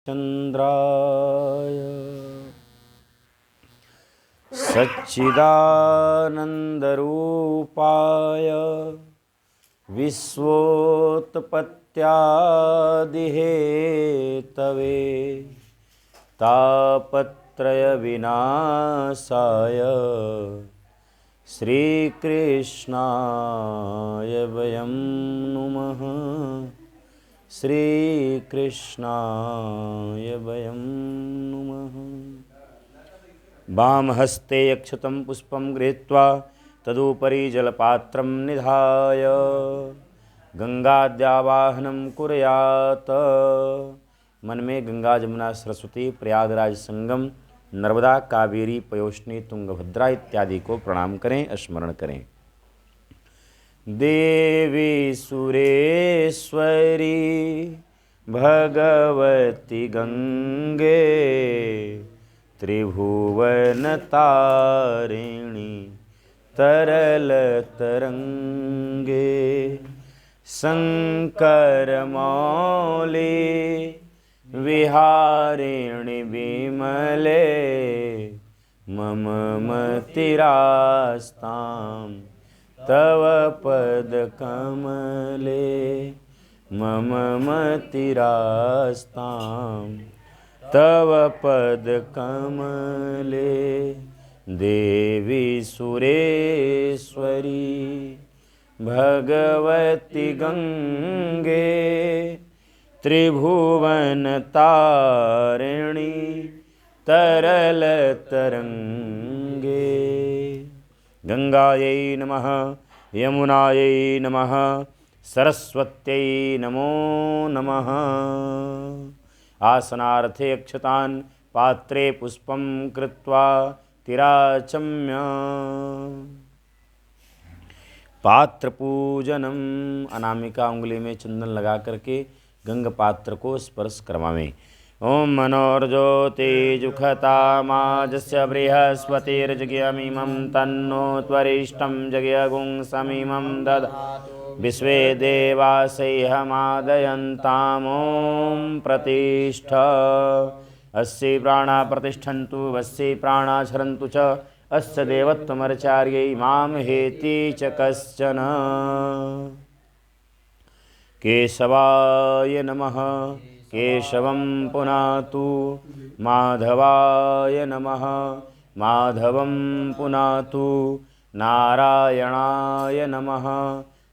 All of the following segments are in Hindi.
चन्द्राय सच्चिदानन्दरूपाय विश्वोत्पत्त्यादिहेतवे तापत्रयविनाशाय श्रीकृष्णाय वयं नुमः। श्रीकृष्णाय वयं नुमः। वामहस्ते अक्षतं पुष्पं गृहीत्वा तदुपरि जलपात्रं निधाय गंगाद्यावाहनं कुर्यात्। मन में गंगा जमुना सरस्वती प्रयागराज संगम नर्मदा कावेरी पयोष्णी तुंगभद्रा इत्यादि को प्रणाम करें, स्मरण करें। देवी सुरेश्वरी भगवती गंगे त्रिभुवन तारिणी तरल तरंगे शंकर मौली विहारिणी विमले मम मतिरास्तां तव पद कमले मम मतिरास्तां तव पद कमले। देवी सुरेश्वरी भगवती गंगे त्रिभुवन तारिणी तरल तरंगे। गंगायै नमः, यमुनायै नमः, सरस्वत्यै नमो नमः। आसनार्थे अक्षतान् पात्रे पुष्पं कृत्वा तिराचम्य पात्र पूजनम। अनामिका उंगली में चंदन लगा करके गंग पात्र को स्पर्श करवावें। ओम मनोर्ज्योतिजुखता माजस्य बृहस्पतिर्जगयमिमं तन्नो त्वरिष्ठं जगयगुं समिमं दधातु। विश्वे देवासह्यमादयन्ताम् ॐ प्रतिष्ठ। अस्यै प्राणा प्रतिष्ठन्तु वस्यै प्राणा क्षरन्तु च अस्य देवत्वमर्चार्यै मां हेति च कश्चन। केशवाय नमः, केशवं पुनातु। माधवाय नमः, माधवं पुनातु। नारायणाय नमः,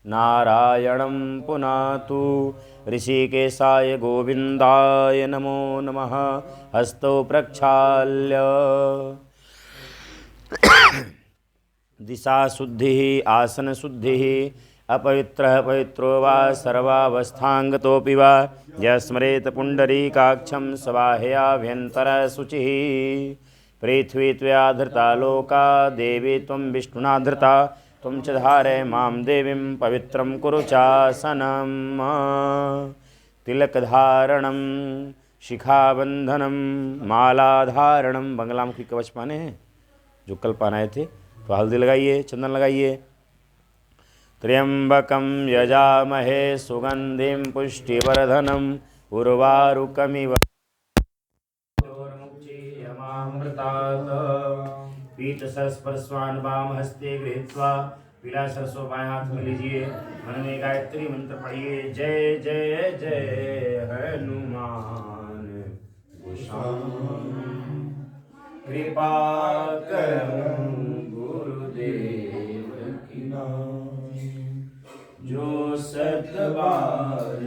नारायणं पुनातु। ऋषिकेशाय गोविन्दाय नमो नमः। हस्तौ प्रक्षाल्य दिशा शुद्धि आसन शुद्धि। अपवित्रः पवित्रो वा सर्वावस्थांगतोऽपि वा यस्मरेत पुण्डरीकाक्षं सबाह्याभ्यन्तरः शुचिः। पृथ्वी त्वया धृता लोका देवी त्वं विष्णुना धृता। त्वं च धारय मां देवीं पवित्रं कुरु चासनं। तिलकधारणं शिखाबंधनम मालाधारणम। बंगलामुखी कवच पाने हैं जो कल पहनाए थे, तो हल्दी लगाइए, चंदन लगाइए। त्र्यंबकं यजामहे सुगंधिं पुष्टिवर्धनम उर्वारुकमिव पीतस्पर्शान् वाम हस्ते गृहीत्वा पीला सरसों बाएं हाथ में लीजिए। मन में गायत्री मंत्र पढ़िए। जय जय जय हनुमान कृपा करहु गुरुदेव की नाम। जो सत बार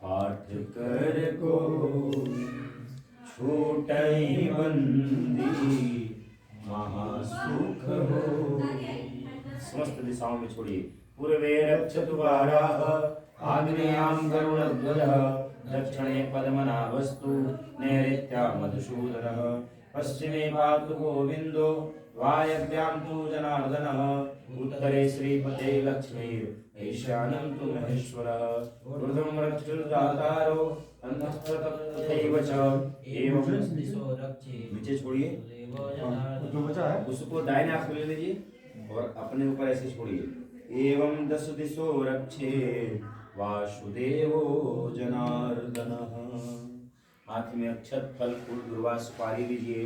पाठ कर को छूटई बंदी महासुख हो। समस्त दिशाओं में छोड़िए। पूर्वे रक्षतु वाराह आग्नेयां गरुड़ध्वजः दक्षिणे पद्मनाभस्तु नैऋत्यां मधुसूदनः पश्चिमे पातु गोविन्दो वायव्यां तु जनार्दनः उत्तरे श्रीपते लक्ष्मीर् ईशान्यं तु महेश्वरः ऊर्ध्वं रक्षुर्दातारो तथैव च। एवं नीचे छोड़िए, उसको दाहिने हाथ में ले लीजिए और अपने ऊपर ऐसे छोड़िए। एवं दश दिशो रक्षे वासुदेवो जनार्दनः। हाथ में अक्षत फल फूल दुर्वा सुपारी लीजिए।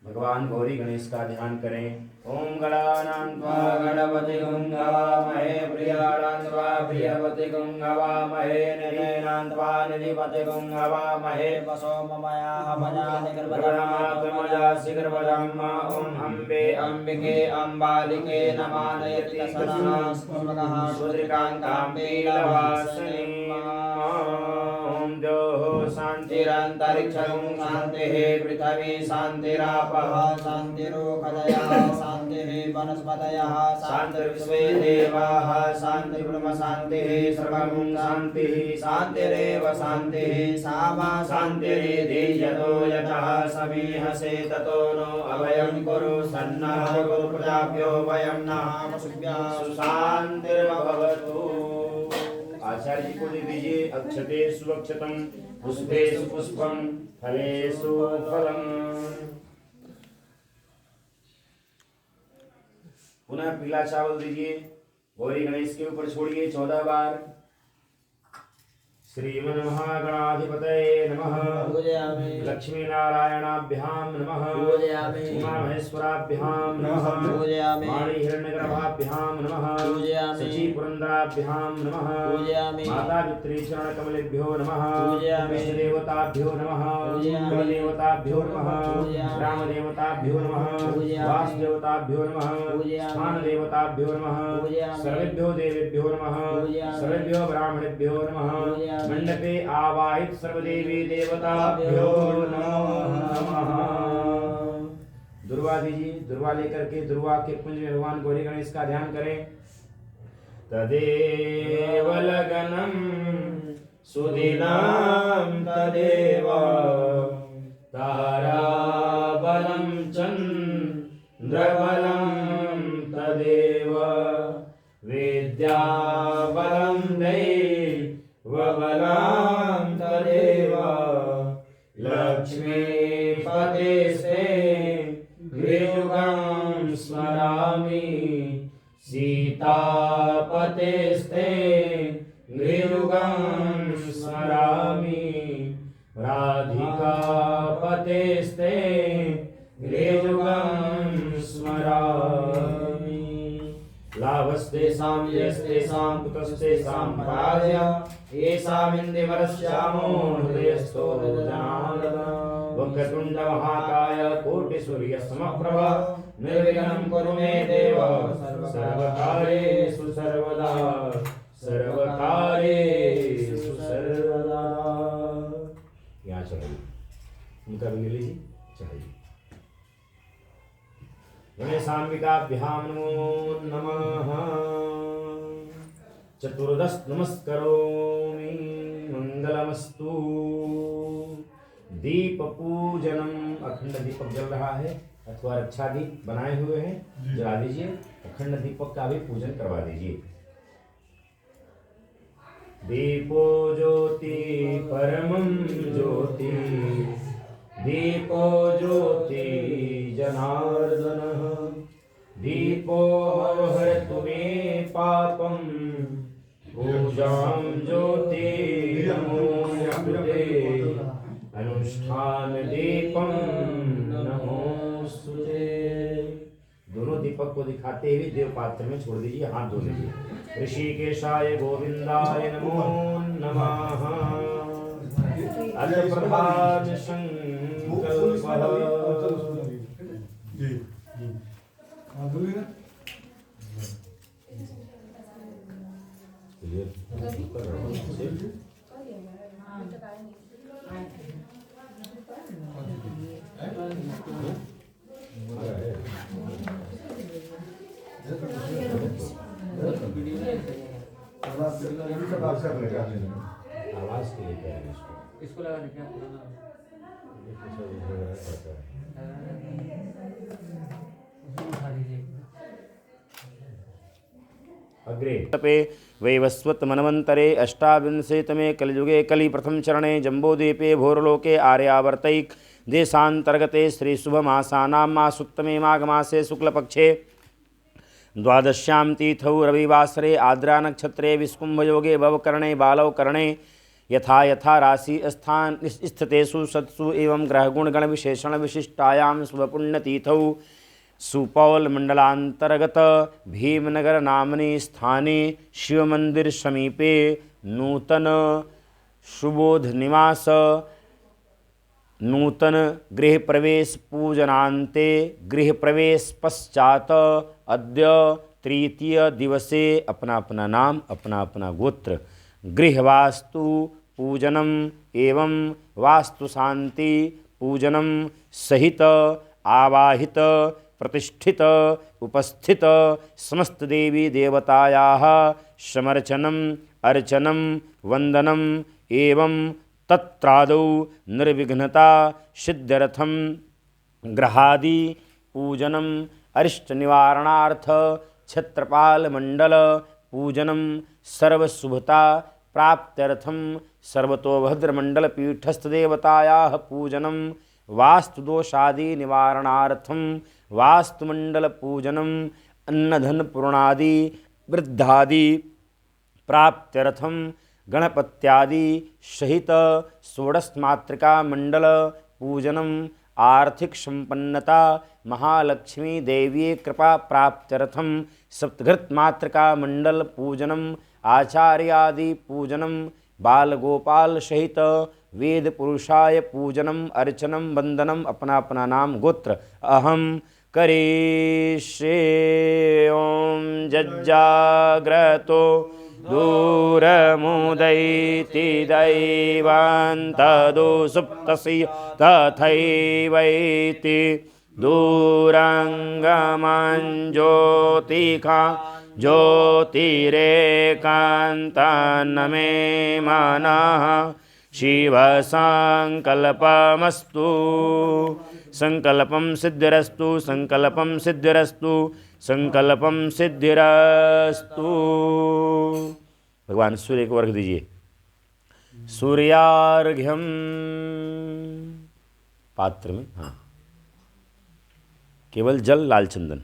भगवान गौरी गणेश का ध्यान करें। ओम गणानां त्वा गणपतिगुं हवामहे प्रियाणां त्वा प्रियपतिगुं हवामहे निधीनां त्वा निधिपतिगुं हवामहे वसो ममयाः भजानिर्भजामजासि गर्भजाम्। ओम अम्बे अम्बिके अम्बालिके नमानयति सनः स्फुरगः सुदृकान्ताम्बीलवासिनीम्। ओम द्योः शान्तिरन्तरिक्षं शान्तिः पृथिवी शान्तिरापः शान्तिरोषधयः शान्तिः वनस्पतयः शान्तिर्विश्वे देवाः शान्तिर्ब्रह्म शान्तिः सर्वं शान्तिः शान्तिरेव शान्तिः सा वा शान्तिरिति यतो यतः समीहसे ततो नो अभयं कुरु सन्नः कुरु प्रजाभ्यो वयं नः पशुभ्यः सुशान्तिर्भवतु। आचार्य जी को दे दीजिए। अक्षते सुअक्षतम पुष्पेषु पुष्पम फलेषु फलम। पुनः पीला चावल दीजिए। गौरी गणेश के ऊपर छोड़िए 14 बार। श्रीमन्महागणाधिपतये नमः। लक्ष्मी नारायणाभ्यां नमः। उमा महेश्वराभ्यां नमः। वाणी हिरण्यगर्भाभ्यां नमः। शची पुरंदराभ्यां नमः। माता वित्री चरण कमलेभ्यो नमः। देवताभ्यो नमः। कुलदेवताभ्यो नमः। ग्राम देवताभ्यो नमः। वासुदेवताभ्यो नमः। स्थान देवताभ्यो नमः। सर्वेभ्यो देवेभ्यो नमः। सर्वेभ्यो ब्राह्मणेभ्यो नमः। मंडपे आवाहित सर्वदेवी देवताभ्यो नमः। दुर्वा दीजिए। दुर्वा लेकर के दुर्वा के पुंज में भगवान गौरी गणेश का ध्यान करें। तदेव लगनम सुदिनाम तदेव ताराबलं चंद्रबलं तदेव विद्याबलं दैवबलं तदेव लक्ष्मीपतेस्ते गृहयुगं स्मरामि सीतापतेस्ते गृहयुगं स्मरामि राधिकापतेस्ते गृहयुगं स्मरामि लाभस्तेषां यस्तेषां कुतस्तेषां पराजय येषामिन्द्रिवरश्यामो हृदयस्थो जनार्दन वक्रतुण्ड महाकाय कोटिसूर्यसमप्रभ निर्विघ्नं कुरु मे देव सर्वकार्येषु सर्वदा सर्वकार्येषु सर्वदा। यहाँ चढ़ाइए। उनका भी ले लीजिए। चढ़ाइए। गणेशाम्बिकाभ्यां नमो नमः। चतुर्दश नमस्करोमि मंगलमस्तु। दीप पूजनम। अखंड दीपक जल रहा है अथवा रक्षा दीप बनाए हुए हैं, जला दीजिए। अखंड दीपक का भी पूजन करवा दीजिए। दीपो ज्योति परमं ज्योति दीपो ज्योति जनार्दनः दीपो हरतु मे पापं पूजां ज्योति नमोस्तुते अनुष्ठान दीपं नमोस्तुते। दोनों दीपक को दिखाते हुए देव पात्र में छोड़ दीजिए। हाथ धो लीजिए। ऋषिकेशाय गोविंदाय नमो नमः। अल्पप्रधान संकल्पः। आवाज के लिए क्या है इसको लगा दें क्या पुराना अग्रे तपे वैवस्वत मनवंतरे अष्टाविंशतितमे कलियुगे कलि प्रथम चरणे जम्बोद्वीपे भोरलोके आर्यावर्तैक देशांतर्गते श्री शुभमासानां मासुत्तमे माघमासे शुक्लपक्षे द्वादश्यां तिथौ रविवासरे आद्रा नक्षत्रे विस्कुंभयोगे भवकरणे बालवकरणे यथा यथा राशि स्थान स्थितेषु सत्सु एवं ग्रहगुण गण विशेषण विशिष्टायां स्वपुण्यतीथौ सुपौल मंडलांतर्गत भीमनगर नामनि स्थाने शिव मंदिर समीपे नूतन सुबोध निवास नूतन गृह प्रवेश पूजनान्ते गृह प्रवेश पश्चात अद्य तृतीय दिवसे अपना अपना नाम अपना अपना गोत्र गृहवास्तु पूजनम एवं वास्तु शांति पूजनम सहित आवाहित प्रतिष्ठित उपस्थित समस्त देवी देवतायाः समर्चनम अर्चनम वंदनम एवं तत्रादौ निर्विघ्नता सिद्ध्यर्थम ग्रहादि पूजनम अरिष्ट निवारणार्थ छत्रपाल मंडल पूजनम सर्वशुभता प्राप्त्यर्थम सर्वतोभद्र मंडल पीठस्थ देवतायाः पूजनम वास्तुदोषादि निवारणार्थम वास्तुमंडल पूजनम अन्नधन पूर्णादि वृद्धादि प्राप्त्यर्थम गणपत्यादि सहित षोडशमातृका मंडल पूजनम आर्थिक संपन्नता महालक्ष्मी देवी कृपा प्राप्त्यर्थम सप्तघृत मातृका मंडल पूजनम आचार्यादि पूजनम बालगोपाल सहित वेद पुरुषाय पूजनम अर्चनम वंदनम अपना अपना नाम गोत्र अहम करिष्ये। ओम जज्जाग्रतो दूरमुदैति दैवान्तदो सुप्तसि तथैवैति दूरङ्गमञ्ज्योतिका ज्योतिरेकान्तन मे मनः शिवसङ्कल्पमस्तु संकल्पम सिद्धिरस्तु संकल्पम सिद्धिरस्तु संकल्पम सिद्धिरस्तु। भगवान सूर्य को अर्घ दीजिए। सूर्यार्घ्यम पात्र में, हाँ, केवल जल लाल चंदन।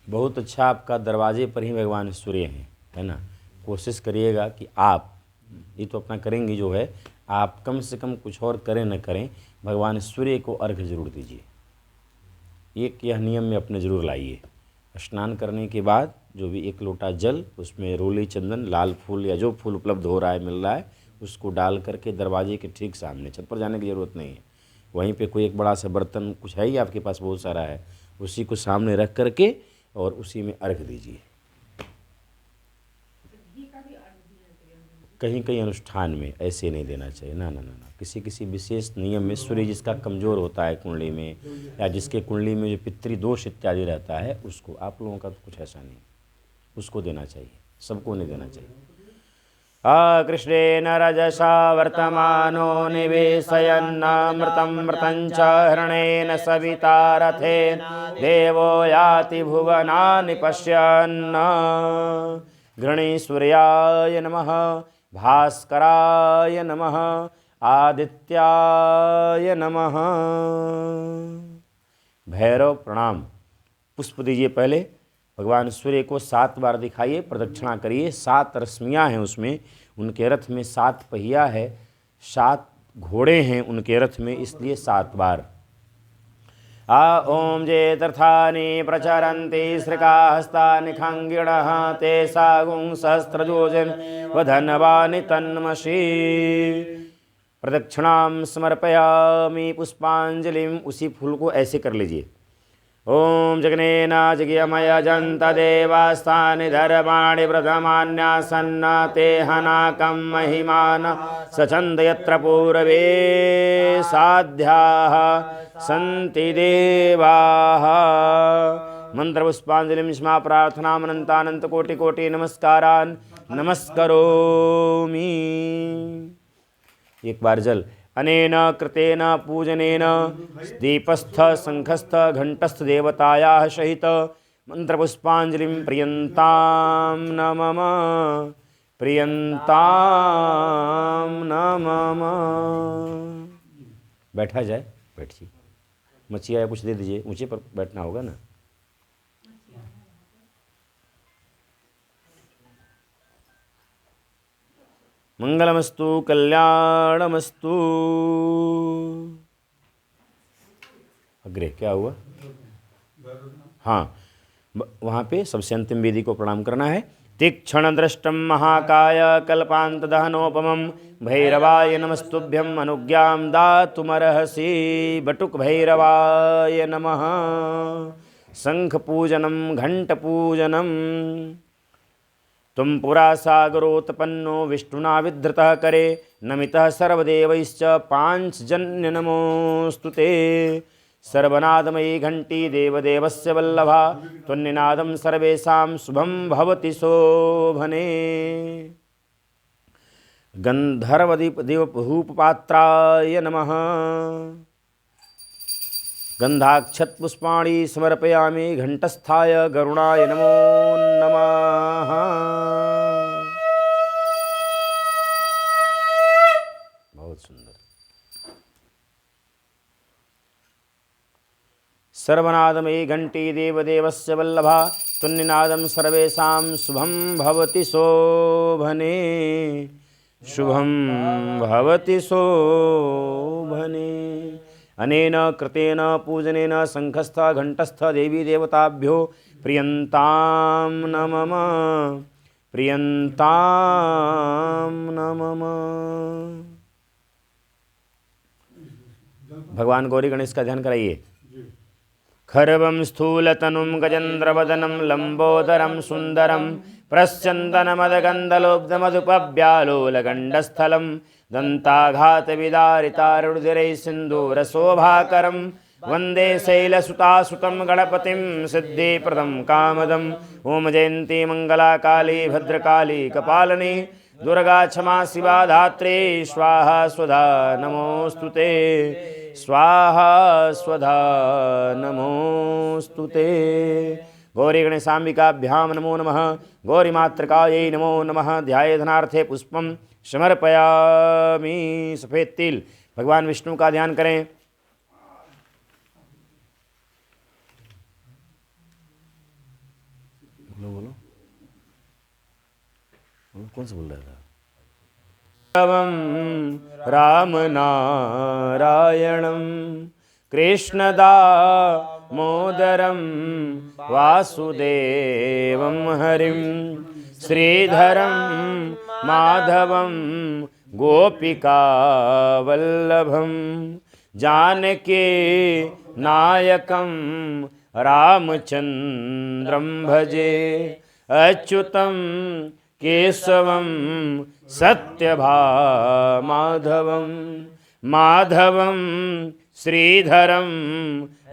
बहुत अच्छा, आपका दरवाजे पर ही भगवान सूर्य हैं, है ना। कोशिश करिएगा कि आप ये तो अपना करेंगे जो है, आप कम से कम कुछ और करें न करें, भगवान सूर्य को अर्घ जरूर दीजिए। एक यह नियम में अपने ज़रूर लाइए। स्नान करने के बाद जो भी एक लोटा जल, उसमें रोली चंदन, लाल फूल या जो फूल उपलब्ध हो रहा है, मिल रहा है, उसको डाल करके दरवाजे के ठीक सामने, छत पर जाने की ज़रूरत नहीं है, वहीं पे कोई एक बड़ा सा बर्तन कुछ है ही आपके पास, बहुत सारा है, उसी को सामने रख करके और उसी में अर्घ दीजिए। कहीं कहीं अनुष्ठान में ऐसे नहीं देना चाहिए, ना ना ना ना, किसी किसी विशेष नियम में सूर्य जिसका कमज़ोर होता है कुंडली में, या जिसके कुंडली में जो पितृदोष इत्यादि रहता है, उसको, आप लोगों का तो कुछ ऐसा नहीं, उसको देना चाहिए, सबको नहीं देना चाहिए। कृष्णेन रजसा वर्तमानो निवेशयन्नमृतं मृतञ्च हरणेन सविता रथेन देवो याति भुवनानि पश्यन्। गणेश्वर्याय नमः, भास्कराय नमः, आदित्याय नमः। भैरव प्रणाम। पुष्प दीजिए पहले। भगवान सूर्य को 7 बार दिखाइए, प्रदक्षिणा करिए। 7 रश्मियाँ हैं उसमें, उनके रथ में 7 पहिया है, 7 घोड़े हैं उनके रथ में, इसलिए 7 बार। ओम जेतर्थानि प्रचरन्ति श्रिकाहस्तानि खङ्गिणः ते सागुं सहस्रयोजन वधनवानि तन्मषि। प्रदक्षिणां समर्पयामि पुष्पांजलिम। उसी फूल को ऐसे कर लीजिए। ओम जगनेन जगयमयजन्त देवास्तानि धर्माणि प्रथमान्यासन्न ते हनाकं महिमान सचन्द यत्र पूर्वे साध्याः सन्ति देवाः। मंत्रपुष्पांजलिं स्मा प्रार्थनामनन्तानन्तकोटिकोटि नमस्कारान् नमस्करोमि। एक बार जल। अनेन कृतेन पूजनेन दीपस्थ शंखस्थ घंटस्थ देवतायाः सहित मंत्रपुष्पांजलिं प्रियन्तां नमः, प्रियन्तां नमः। बैठा जाए, बैठिए। मछिया या कुछ दे दीजिए, ऊंचे पर बैठना होगा ना। मंगलमस्तु कल्याणमस्तु। अग्रे क्या हुआ? हाँ, वहाँ पे सबसे अंतिम वेदी को प्रणाम करना है। तीक्षण दृष्टम महाकाय कल्पांत दहनोपमं भैरवाय नमस्तुभ्यं अनुज्ञां दातुमर्हसि। बटुक भैरवाय नमः। शंख पूजनम घंट पूजनम। तुम पुरा सागरोत्पन्नो विष्णुना विधृतः करे नमितः सर्वदेवैश्च पांचजन्य नमोस्तुते। सर्वनादमयी घंटी देवदेवस्य वल्लभा त्वन्निनादं सर्वेषां शुभं भवति शोभने। गंधर्वदीपधूपपात्राय नमः। गंधाक्षतपुष्पाणि समर्पयामि घंटस्थाय गरुणाय नमो नमः। बहुत सुंदर। सर्वनादमयी घंटी देवदेवस्य वल्लभा तुन्निनादं सर्वेषां शुभं भवति शोभने। शुभं भवति शोभने। अनेन कृतेन पूजनेन शंखस्थ घंटस्थ देवी देवताभ्यो प्रियंतां नमः। प्रियंतां नमः। भगवान गौरी गणेश का ध्यान कराइए। खर्वं स्थूलतनुं गजेन्द्रवदनं लंबोदरं सुंदरं प्रस्यन्दनमदगन्दलोब्धमधुपव्यालोलगण्डस्थलं दन्ताघातविदारितारुधिरैः सिन्दूरशोभाकरं वन्दे शैलसुतासुतं गणपतिं सिद्धिप्रदं कामदम्। ओम जयन्ती मंगला काली भद्रकाली कपालिनी दुर्गा क्षमा शिवा धात्री स्वाहा स्वधा नमोस्तुते। स्वाहा स्वधा नमोस्तुते। गौरी गणेशाम्बिकाभ्यां नमो नमः। गौरी मातृकायै नमो नमः। ध्यायधनार्थे पुष्पम समर्पयामि। सफेद तिल। भगवान विष्णु का ध्यान करें। बोलो बोलो कौन सा बोल रहा था? राम नारायणं कृष्णदामोदरं वासुदेवं हरिं श्रीधरं माधवं गोपिकावल्लभं जानकी नायकं रामचन्द्रं भजे। अच्युतं केशवं सत्यभामाधवं माधवं श्रीधरं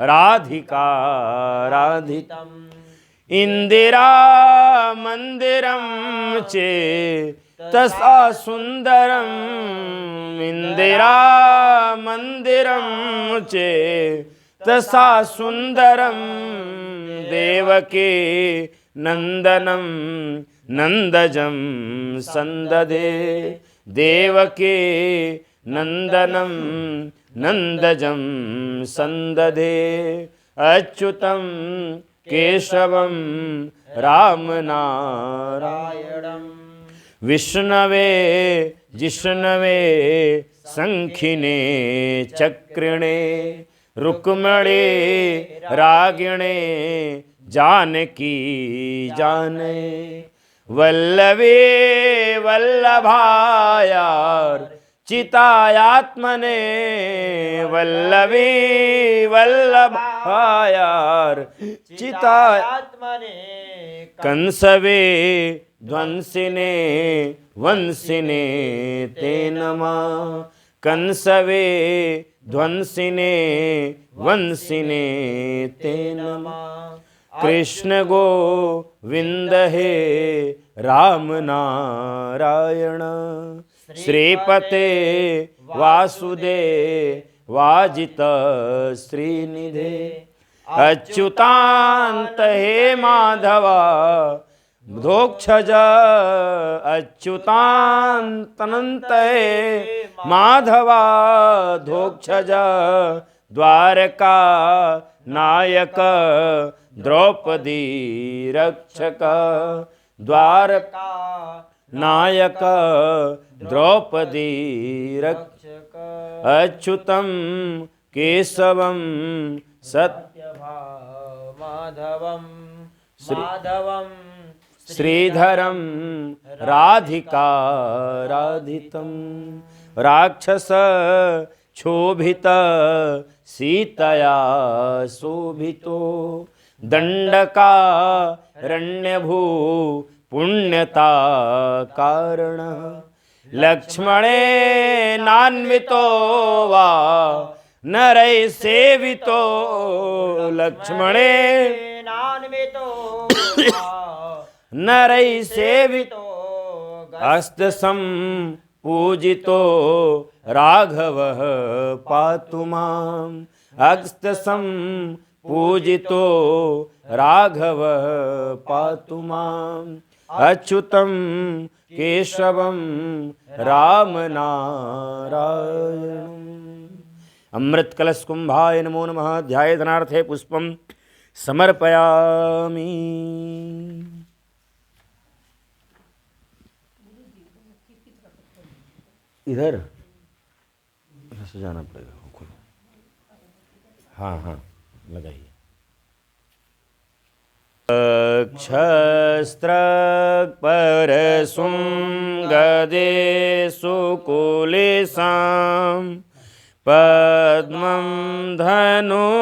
राधिकाराधितम्। इंदिरा मंदिरं चेतसा सुंदरम्। इंदिरा मंदिरं चेतसा सुंदरम्। देवकी नंदनं नंदजं संददे। देवकी नंदनं नंदजं संददे। अच्युतं केशवं राम नारायणं। विष्णवे जिष्णवे शंखिने चक्रिणे रुक्मणे रागिणे जानकी जाने। वल्लभे वल्लभायार चितायात्मने। वल्लभे वल्लभायार चितायात्मने। कंसवे ध्वंसिने वंसिने ते नमः। कंसवे ध्वंसिने वंसिने ते नमः। कृष्ण गोविंद हे राम नारायण। श्रीपते वासुदेवाजित श्रीनिधे। अच्युतांत हे माधवा धोक्षज। अच्युतांतनंत हे माधवा धोक्षज द्वारका नायक द्रौपदी रक्षक द्वारका नायक द्रौपदी रक्षक अच्युतम केशवम सत्यभामाधवम माधवम श्रीधरम राधिका राधितम राक्षस क्षोभित सीतया शोभितो दंडकारण्यभू पुण्यता कारण लक्ष्मणेनान्वितो वा नरै सेवितो लक्ष्मणेनान्वितो नरै सेवितो अस्तसं पूजितो राघवः पातु माम् अस्तसं पूजितो राघवः पातु माम् अच्युतं केशवं रामनारायणम्। अमृत कलश कुंभाय नमो नमः। ध्यायधनार्थे पुष्पं समर्पयामि। इधर से जाना पड़ेगा। हाँ हाँ लगाइए। क्षस्त्र परसुं गदे सुकुलेशां पद्मं धनुष्कुण्डिकां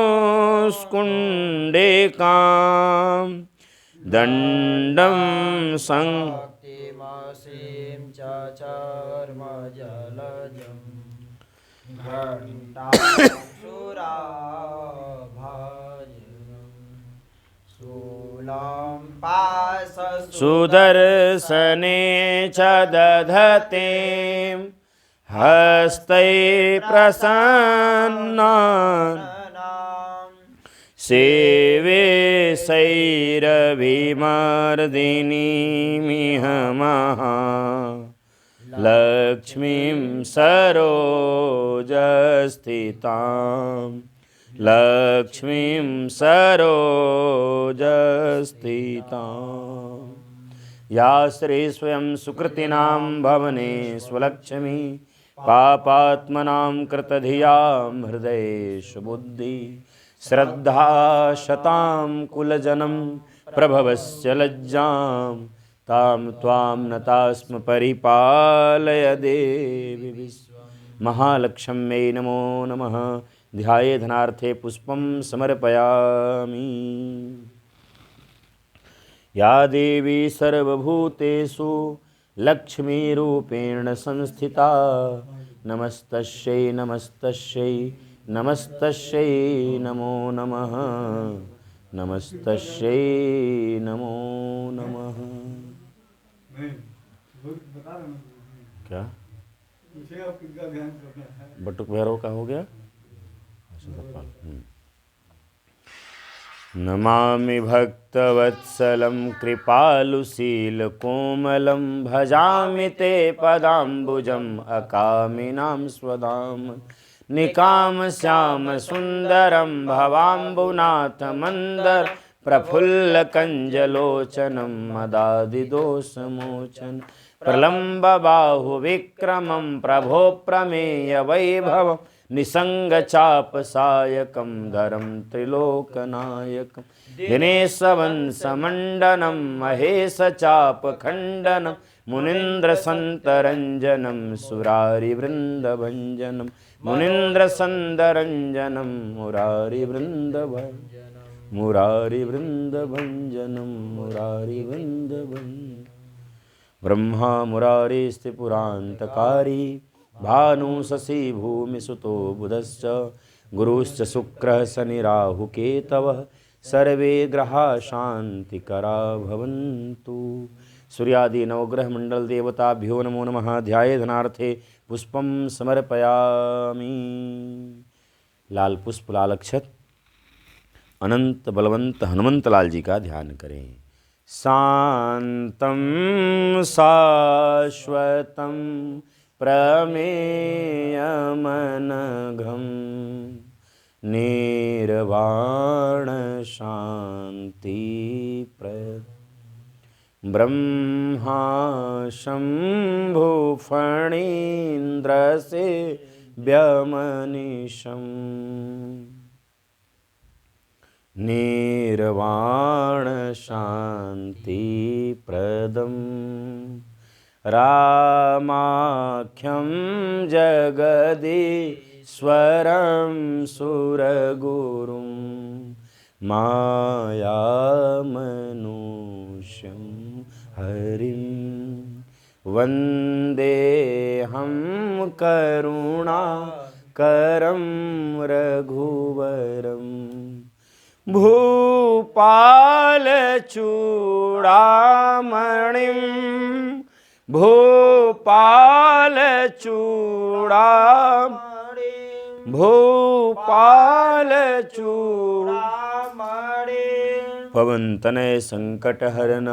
दण्डं शक्तिमसीं चर्मजलजं सुदर्शने च दधते हस्ते प्रसन्नान् सेवे सैरविमर्दिनीमिह लक्ष्मीं सरोजस्थितां लक्ष्मीं सरोजस्थितां या श्री स्वयं सुकृतिनां भवने स्वलक्ष्मी पापात्मनां कृतधियां हृदयेषु बुद्धि श्रद्धा शतां कुलजनं प्रभवस्य लज्जां तां त्वां नतास्म परिपालय देवी विश्व महालक्ष्म्यै नमो नमः। ध्यायेधनार्थे पुष्पं समर्पयामि। या देवी सर्वभूतेषु लक्ष्मीरूपेण संस्थिता नमस्तस्यै नमस्तस्यै नमस्तस्यै नमो नमः नमस्तस्यै नमो नमः। क्या बटुक भैरव का हो गया? नमामि भक्तवत्सलं कृपालुशीलकोमलं भजामि ते पदाम्बुजम् अकामिनां स्वधाम निकामश्यामसुन्दरं भवाम्बुनाथमन्दर प्रफुल्लकञ्जलोचनं मदादिदोषमोचन प्रलम्बबाहुविक्रमं प्रभो प्रमेयवैभवं निसङ्गचापसायकं धरं त्रिलोकनायकं दिनेशवंशमण्डनं महेशचापखण्डनं मुनीन्द्रसन्तरञ्जनं सुरारिवृन्दभञ्जनं मुनीन्द्रसन्दरञ्जनं मुरारिवृन्दभञ्जनं मुरारिवृन्दभञ्जनं मुरारिवृन्दभञ्जनं ब्रह्मा मुरारिस्त्रिपुरान्तकारी भानुशशि भूमिसुतो बुधश्च गुरुश्च शुक्रः शनिराहुकेतवः सर्वे ग्रहा शान्तिकरा भवन्तु। सूर्यादि नवग्रह मंडल देवताभ्यो नमो नमः। ध्यायेधनार्थे पुष्पं समर्पयामि। लाल पुष्प लाल अक्षत अनंत बलवंत हनुमंत लाल जी का ध्यान करें। शांतं शाश्वतं प्रमेयमनघं निर्वाण शांति प्रद ब्रह्मा शंभु फणीन्द्र से व्यमनिशम् निर्वाण शांति प्रदम रामाख्यं जगदीश्वरं सुरगुरुं मायामनुष्यं हरिं वन्देऽहं करुणाकरं रघुवरं भूपालचूडामणिं भूपालचूडामणि पवनतनय संकटहरण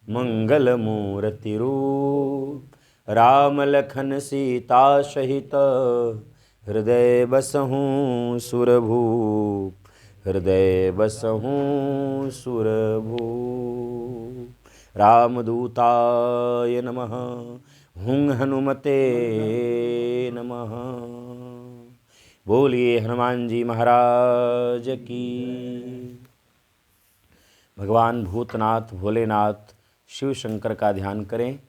मंगलमूर्तिरूप राम लखन सीता सहित हृदय बसहूँ सुरभूप हृदय बसहूँ सुरभूप रामदूताय नमः हुं हनुमते नमः। बोलिए हनुमान जी महाराज की। भगवान भूतनाथ भोलेनाथ शिव शंकर का ध्यान करें।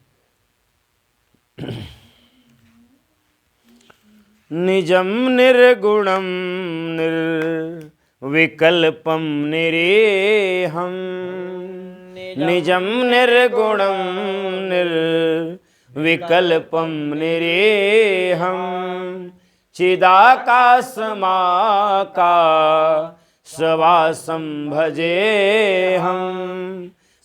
निजं निर्गुणं निर्विकल्पं निरेहं निजं निर्गुणं निर्विकल्पं निरेहं चिदाकाशमाकाशवासं भजेऽहं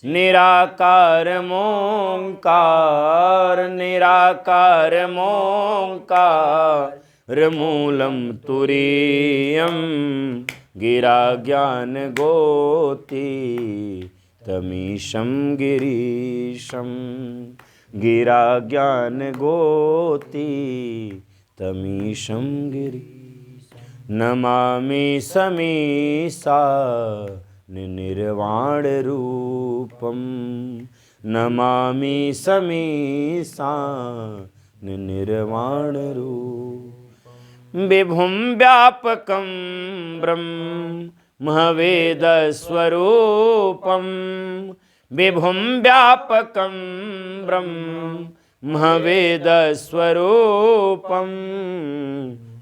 निराकारमोङ्कारमूलं तुरीयं गिरा ज्ञानगोती तमीशं गिरीशं गिरा ज्ञानगोती तमीशं गिरीशं नमामि समीसा निर्वाणरूपं नमामि समीसा निर्वाणरूपं विभुं व्यापकं ब्रह्मवेदस्वरूपं विभुं व्यापकं ब्रह्मवेदस्वरूपं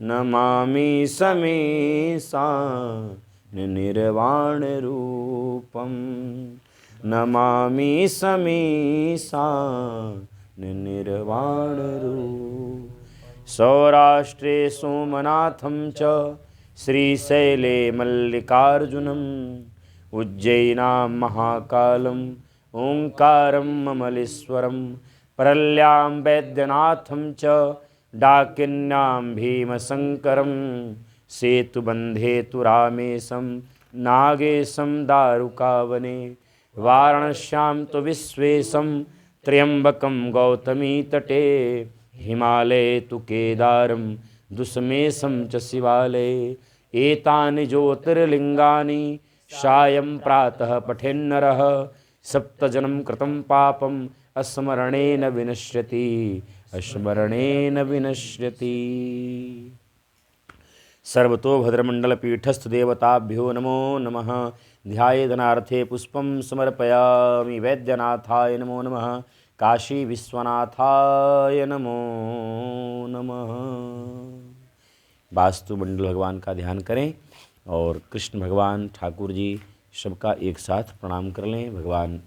नमामि समीसा निर्वाणरूपं नमामि समीसा निर्वाणरूपं सौराष्ट्रे सोमनाथं च श्रीशैले मल्लिकार्जुनम् उज्जयिनां महाकालं ओंकारं ममलेश्वरं परल्यां वैद्यनाथं च डाकिन्यां भीमशङ्करं सेतुबन्धे तु रामेशं नागेशं दारुकावने वाराणस्यां तु विश्वेशं त्र्यम्बकं गौतमीतटे हिमालये तु केदारं दुष्मेशं च शिवालये एतानि ज्योतिर्लिङ्गानि सायं प्रातः पठेन्नरः सप्तजन्म कृतं पापम् अस्मरणेन विनश्यति अस्मरणेन विनश्यति। सर्वतोभद्रमण्डलपीठस्थ देवताभ्यो नमो नमः। ध्यायेदनार्थे पुष्पं समर्पयामि वैद्यनाथाय नमो नमः। काशी विश्वनाथाय नमो नमः। वास्तुमंडल भगवान का ध्यान करें और कृष्ण भगवान ठाकुर जी सबका एक साथ प्रणाम कर लें। भगवान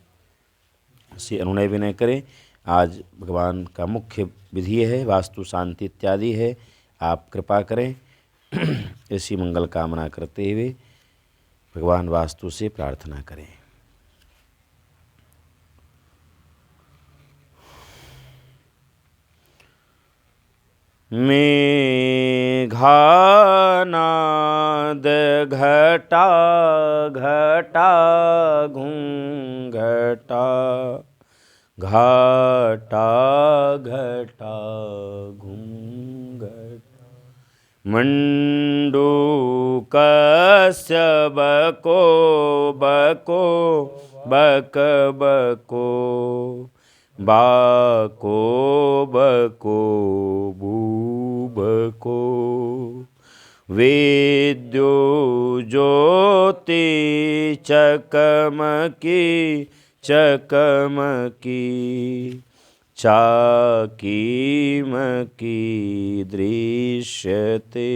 से अनुनय विनय करें। आज भगवान का मुख्य विधि है, वास्तु शांति इत्यादि है। आप कृपा करें। ऐसी मंगल कामना करते हुए भगवान वास्तु से प्रार्थना करें। मेघानाद घटा घटा घूंघटा घाटा घटा घूंघटा मंडूक कस्य बको बको बक बको बाको बको बूबको वेद्यो ज्योति चकमकी चकमकी चाकीमकी दृश्यते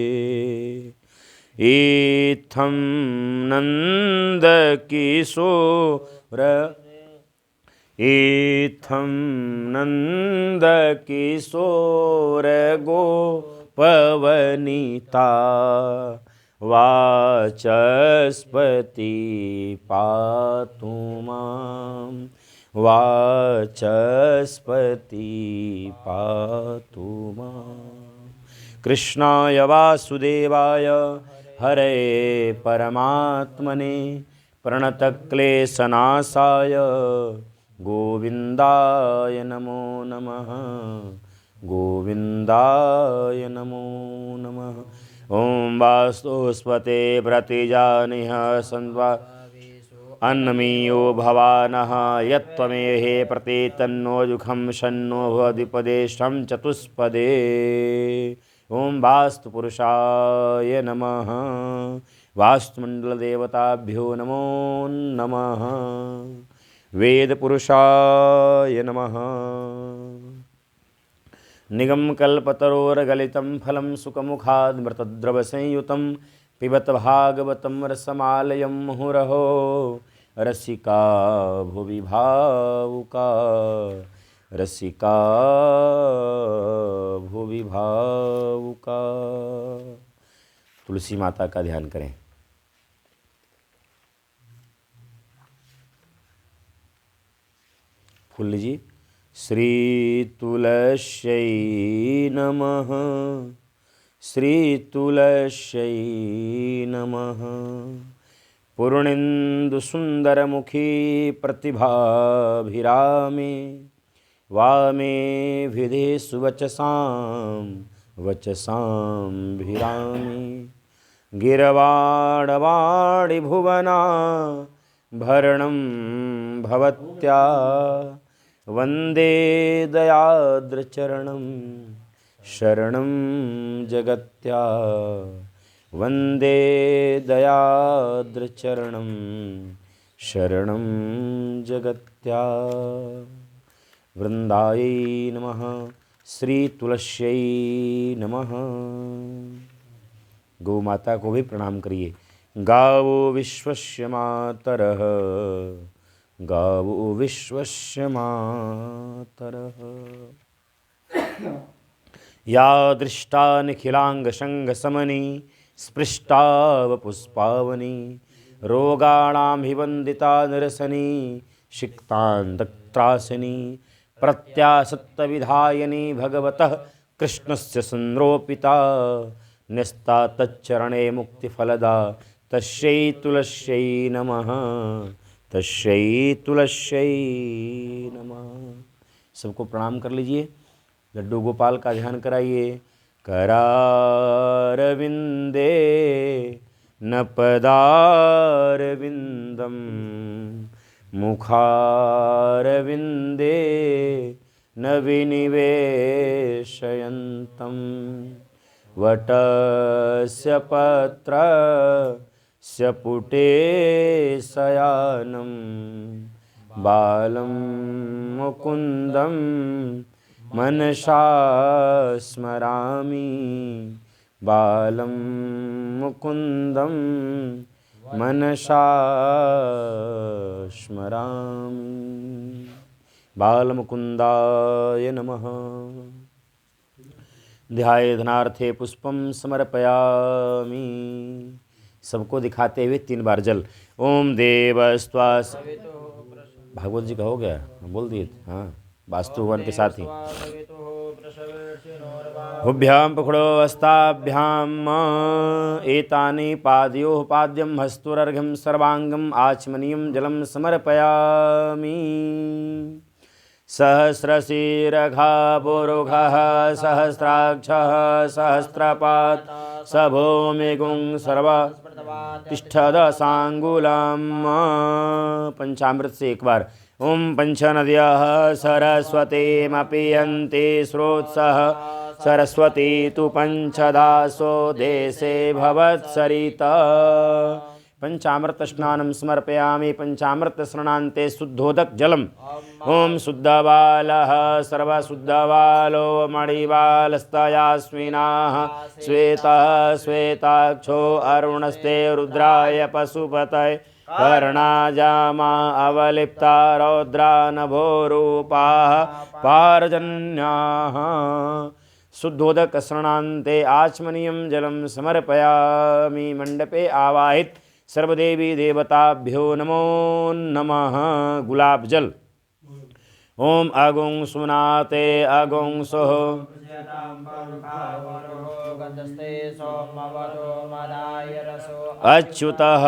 इत्थं नन्दकिशोर इत्थं नन्दकिशोरगोपवनिता वाचस्पति पातु मां वाचस्पति पातु मां। कृष्णाय वासुदेवाय हरे परमात्मने प्रणतक्लेशनाशाय गोविन्दाय नमो नमः गोविन्दाय नमो नमः। ॐ वास्तुस्पते प्रतिजानिह सन्वा अन्नमीयो भवानः यत्त्वमेहे प्रतीतन्नो जुखं शन्नो भवद्विपदेशं चतुष्पदे। ॐ वास्तुपुरुषाय नमः वास्तुमण्डलदेवताभ्यो नमो नमः वेदपुरुषाय नमः। निगमकल्पतरोर्गलितं फलं सुखमुखाद् मृतद्रवसंयुतं पिबत भागवतं रसमालयं मुहुरहो रसिका भुवि भावुका रसिका भुवि भावुका। तुलसी माता का ध्यान करें। फूल लीजिए। श्री तुलस्यै नमः श्री तुलस्यै नमः। पूर्णेन्दुसुन्दरमुखी प्रतिभाभिरामे वामे विधेषु वचसां वचसांभिरामे। गिरवाणवाणि भुवना भरणं भवत्या वन्दे दयाद्रचरणं शरणं जगत्या वन्दे दयाद्रचरणं शरणं जगत्या। वृन्दायै नमः श्री तुलस्यै नमः। गौ माता को भी प्रणाम करिए। गावो विश्वस्य मातरः गावो विश्वस्य मातरः। या दृष्टा निखिलांगशंगसमनी स्पृष्टाव पुष्पावनी रोगाणां हि वन्दिता निरसनी सिक्तान्तत्रासिनी प्रत्यासत्तविधायिनी भगवतः कृष्णस्य संरोपिता न्यस्ता तच्चरणे मुक्तिफलदा तस्यै तुलस्यै नमः तस्यै तुलस्यै नमः। सबको प्रणाम कर लीजिए। लड्डू गोपाल का ध्यान कराइए। करारविंदे न पदारविंदम मुखारविंदे न विनिवेशयन्तं वटस्य पत्रस्य पुटे शयानं बालं मुकुन्दं मनसा स्मरामि बालं मुकुन्दं मनसा स्मरामि। बालमुकुन्दाय नमः। ध्यायधनार्थे पुष्पं समर्पयामि। सबको दिखाते हुए 3 बार जल। ओम देवस्त्वास भागवत जी का हो गया, बोल दिए थे। हाँ, वास्तुवन के साथ ही। हुभ्यां पखड़ो हस्ताभ्याम एतानि पादयोः पाद्यं हस्तोरर्घ्यं सर्वांगम् आचमनीयं जलं समर्पयामि। सहस्रशीरघा पुरुषः सहस्राक्षः सहस्रपात् स भूमिगुं सर्व तिष्ठदशाङ्गुलम्। पंचामृत से एक बार। ओम पंचनद्यः सरस्वतीमपि यन्ति स्रोतसः सरस्वती तु पंचदासो देशे भवत्सरिता। पंचामृत स्नानं समर्पयामि पंचामृत स्नानान्ते शुद्धोदक जलम। ओम शुद्धबालः सर्वशुद्धबालो मणिबालस्तयास्विनाः श्वेतः श्वेताक्षो अरुणस्ते रुद्राय पशुपतये कर्णाजामा अवलिप्ता रौद्रा नभोरूपाः पारजन्याः। शुद्धोदक स्नानान्ते आचमनीयं जलं समर्पयामि। मंडपे आवाहित सर्वदेवी देवताभ्यो नमो नमः। गुलाब जल। ओम अगुं सुनाते अगुं सोह अच्युतः।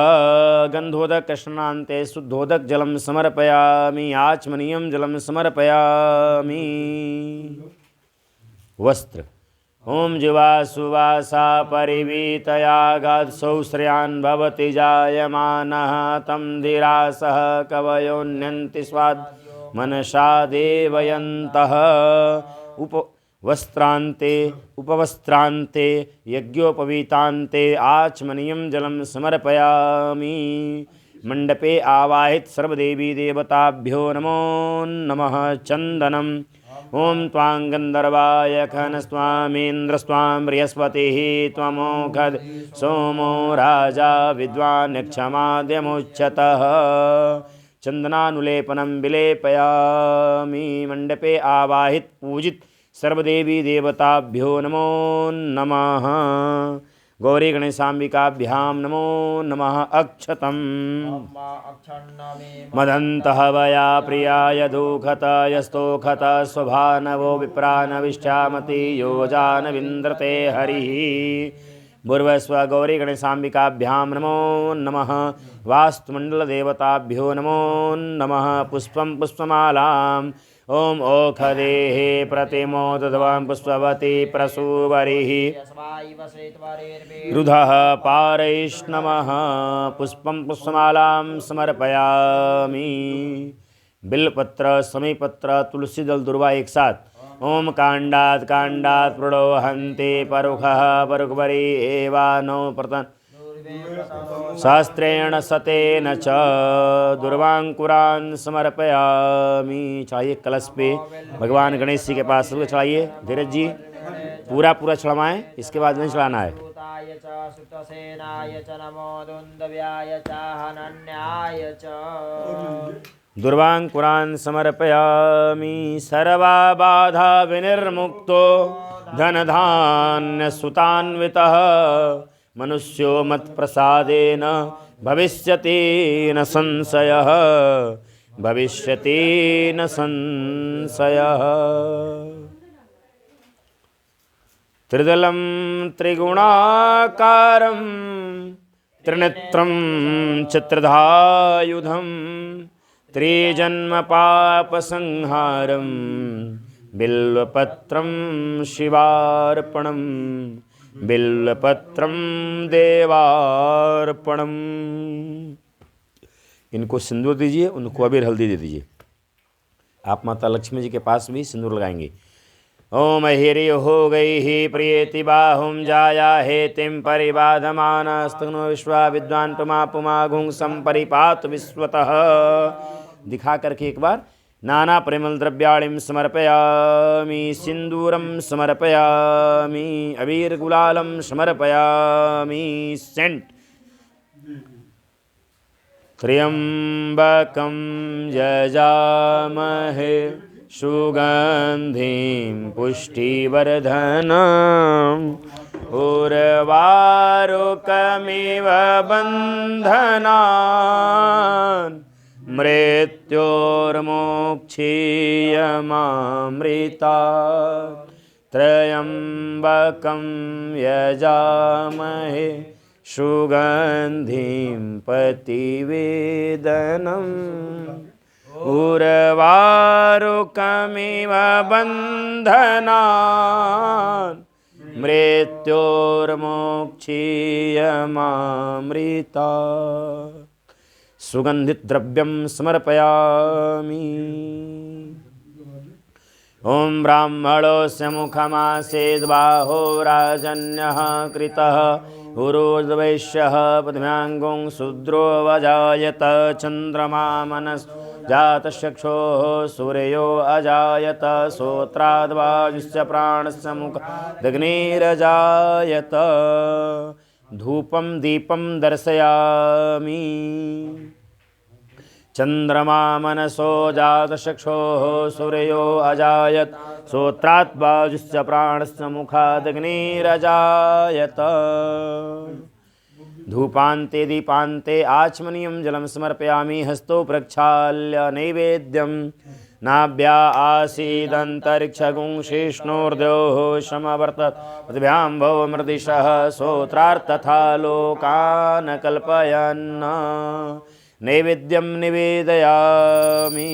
गंधोदक स्नानान्ते शुद्धोदक जलं समर्पयामि आचमनीयं जलं समर्पयामि। वस्त्र। ओम जीवासुवासा परिवीतयागात्सौ श्रेयान् भवति जायमानः तं धीरासः कवयोन्यन्ति स्वाद् मनसा देवयन्तः। वस्त्रान्ते उपवस्त्रान्ते यज्ञोपवीतान्ते आचमनीयं जलं समर्पयामि। मंडपे आवाहित सर्वदेवी देवताभ्यो नमो नमः। चन्दनम्। ओम त्वां गन्धर्वाय खनस्त्वामीन्द्रस्त्वां बृहस्पतिः त्वमोखद् सोमो राजा विद्वान् यक्षमाद्यमुच्यतः। चन्दनानुलेपनं विलेपयामि। मंडपे आवाहित पूजित सर्वदेवी देवताभ्यो नमो नमः। गौरी गणेशाम्बिकाभ्यां नमो नमः। अक्षतम्। मदन्तः वया प्रियाय दूखत यस्तोखत स्वभानवो विप्रानविष्ठामति योजान विन्द्रते हरिः। भूर्वस्व गौरी गणेशाम्बिकाभ्यां नमो नमः। वास्तुमण्डलदेवताभ्यो नमो नमः। पुष्पं पुष्पमालाम्। ओम ओखदेः प्रतिमोदध्वं पुष्पवती प्रसूवरिः रुधः पारैष्णवः। पुष्पं पुष्पमालां समर्पयामि। बिल्वपत्र समीपत्र तुलसी दल दुर्वा एक साथ। ओम कांडात् कांडात् प्रणोहन्ति परुखः परुखवरी एवानो प्रतन शास्त्रेण सतेन च दुर्वांकुरान् समर्पयामि। चढ़ाइए कलश पे भगवान गणेश जी के पास सबको चढ़ाइए। धीरज जी पूरा पूरा चढ़वाएं, इसके बाद नहीं चढ़ाना है। दुर्वांकुरान् समर्पयामि। सर्वा बाधा विनिर्मुक्तो धनधान्य सुतान्वितः मनुष्यो मत्प्रसादेन भविष्यति न संशयः भविष्यति न संशयः। त्रिदलं त्रिगुणाकारं त्रिनेत्रं चित्रधायुधं त्रिजन्म पापसंहारं बिल्वपत्रं शिवार्पणम् बिल्वपत्रं देवार्पणम्। इनको सिंदूर दीजिए, उनको अबीर हल्दी दे दीजिए। आप माता लक्ष्मी जी के पास भी सिंदूर लगाएंगे। ओम हिर्यो गैः प्रियेति बाहुं जाया हेतिं परिबाधमानस्तनो विश्वा विद्वान् पुमा पुमाघुं संपरिपातु विश्वतः। दिखा करके एक बार। नाना परिमल द्रव्याणिं समर्पयामि। सिंदूरं समर्पयामि। अबीर गुलालं समर्पयामि। सेंट। त्र्यंबकं यजामहे सुगंधिं पुष्टिवर्धनम् उर्वारुकमिव बन्धनान् मृत्योर्मोक्षीयमामृतात्। त्र्यंबकं यजामहे सुगंधिं प्रतिवेदनम् उर्वारुकमिव बन्धनान् मृत्योर्मोक्षीयमामृता सुगन्धिद्रव्यं समर्पयामि। ॐ ब्राह्मणस्य मुखमासेद्बाहो राजन्यः कृतः उरोर्वैश्यः पद्म्याङ्गुं शूद्रो वजायत चन्द्रमा मनस् जातचक्षुः सूर्यो अजायत श्रोत्राद्वायुश्च प्राणस्य मुखादग्निरजायत धूपं दीपं दर्शयामि। चन्द्रमा मनसो जातचक्षुः सूर्यो अजायत श्रोत्रात् वायुश्च प्राणस्य मुखादग्निरजायत धूपान्ते दीपान्ते आचमनीयं जलं समर्पयामि। हस्तो प्रक्षाल्य नैवेद्यं नाभ्या आसीदन्तरिक्षगुं शेष्णोर्द्योः समवर्तत पृथिव्यां भो मृदिशः श्रोत्रार्थथा लोकान् कल्पयन् नैवेद्यं निवेदयामि।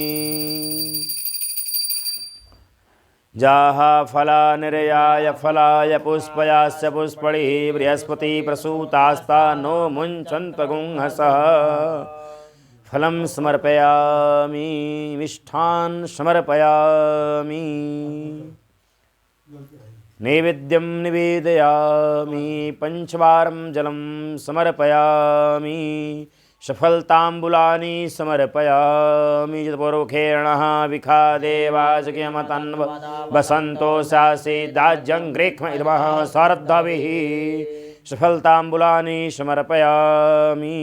जाहा फला निर्याय फलाय पुष्पयास्य पुष्पणि बृहस्पति प्रसूतास्ता नो मुञ्चन्त्वगुंहसः फलं समर्पयामि मिष्ठान् समर्पयामि नैवेद्यं निवेदयामि पंचवारं जलं समर्पयामि सफलताम्बुलानि समर्पयामि पूर्वखेरणः विखादेवाजकियमतन्व वसन्तो सासीदाज्यं ग्रेक्ष्म इदमः सारद्धाभिः सफलताम्बुलानि समर्पयामि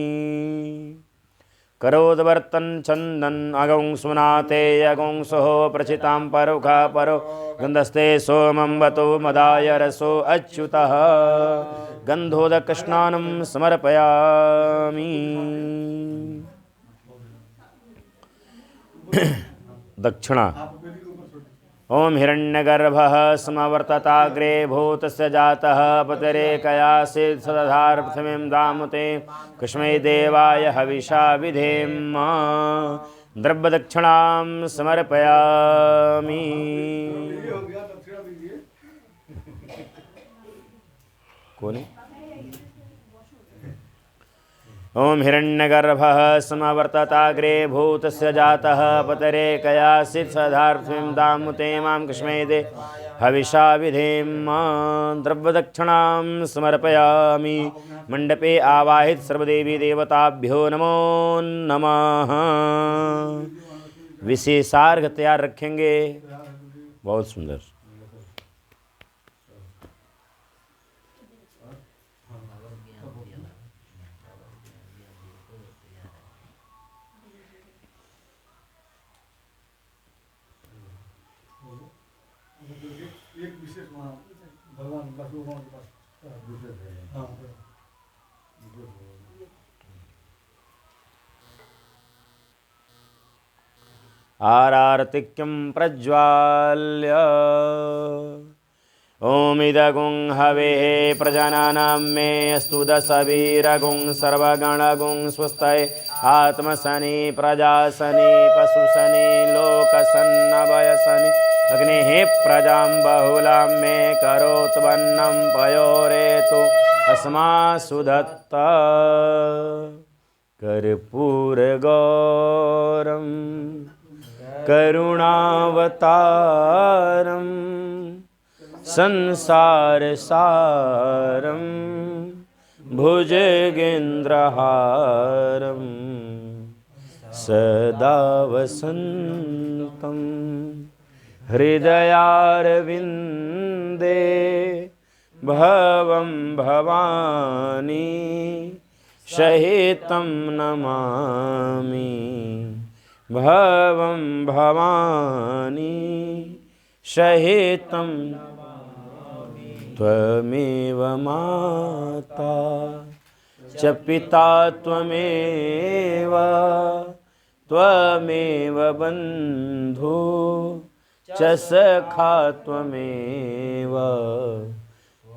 करोद्वर्तन चंदन अगुं सुनाते अगुं सोह प्रचितां परुखा परो गन्धस्ते सोमं वतो मदाय रसो अच्युतः गन्धोदकस्नानं समर्पयामि। दक्षिणा ओम हिरण्यगर्भः समवर्तताग्रे भूतस्य जातः पतिरेकयासीत् सदधार पृथिवीं दामुते कस्मै देवाय हविषा विधेम द्रव्यदक्षिणां समर्पयामि। कौन ओम हिरण्यगर्भः समवर्तताग्रे भूतस्य जातः पतिरेकयासीत् सदार्थिं दामुते मां कस्मै दे हविषा विधेम द्रव्यदक्षिणां समर्पयामि। मंडपे आवाहित सर्वदेवी देवताभ्यो नमो नमः। विशेषार्घ तैयार रखेंगे। बहुत सुंदर। एक विशेष भगवान भगवान के पास हाँ आरार्तिक्यं प्रज्वाल्य ओम इदगुं हवेः प्रजननं मे अस्तु दशवीरगुं सर्वगणगुं स्वस्तये आत्मसनि प्रजासनि पशुसनि लोकसन्नवयसनि अग्निः प्रजां बहुलां मे करोत्वन्नं पयोरेतु अस्मासु दत्त कर्पूरगौरं करुणावतारं संसारसारं भुजगेन्द्रहारं सदा वसन्तं हृदयारविन्दे भवं भवानी सहितं नमामि भवं भवानी सहितं त्वमेव माता च पिता त्वमेव त्वमेव बन्धु च सखा त्वमेव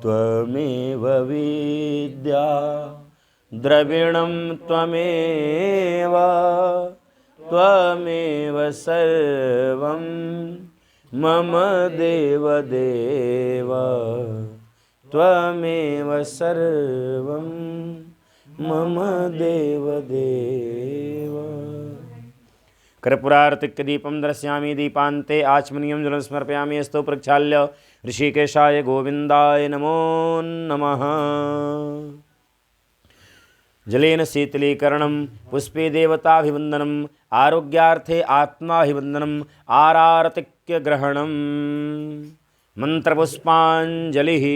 त्वमेव विद्या द्रविणं त्वमेव त्वमेव सर्वं मम देव देव त्वमेव सर्वं मम देव देव। कर्पूरार्तिकदीपं दर्शयामि दीपान्ते आचमनीयं जलं समर्पयामि अस्तु प्रक्षाल्य ऋषिकेशाय गोविन्दाय नमो नमः। जलेन शीतलीकरणं पुष्पे देवताभिवन्दनम् आरोग्यार्थे आत्माभिवन्दनम् आरार्तिक्यग्रहणं मन्त्रपुष्पाञ्जलिः।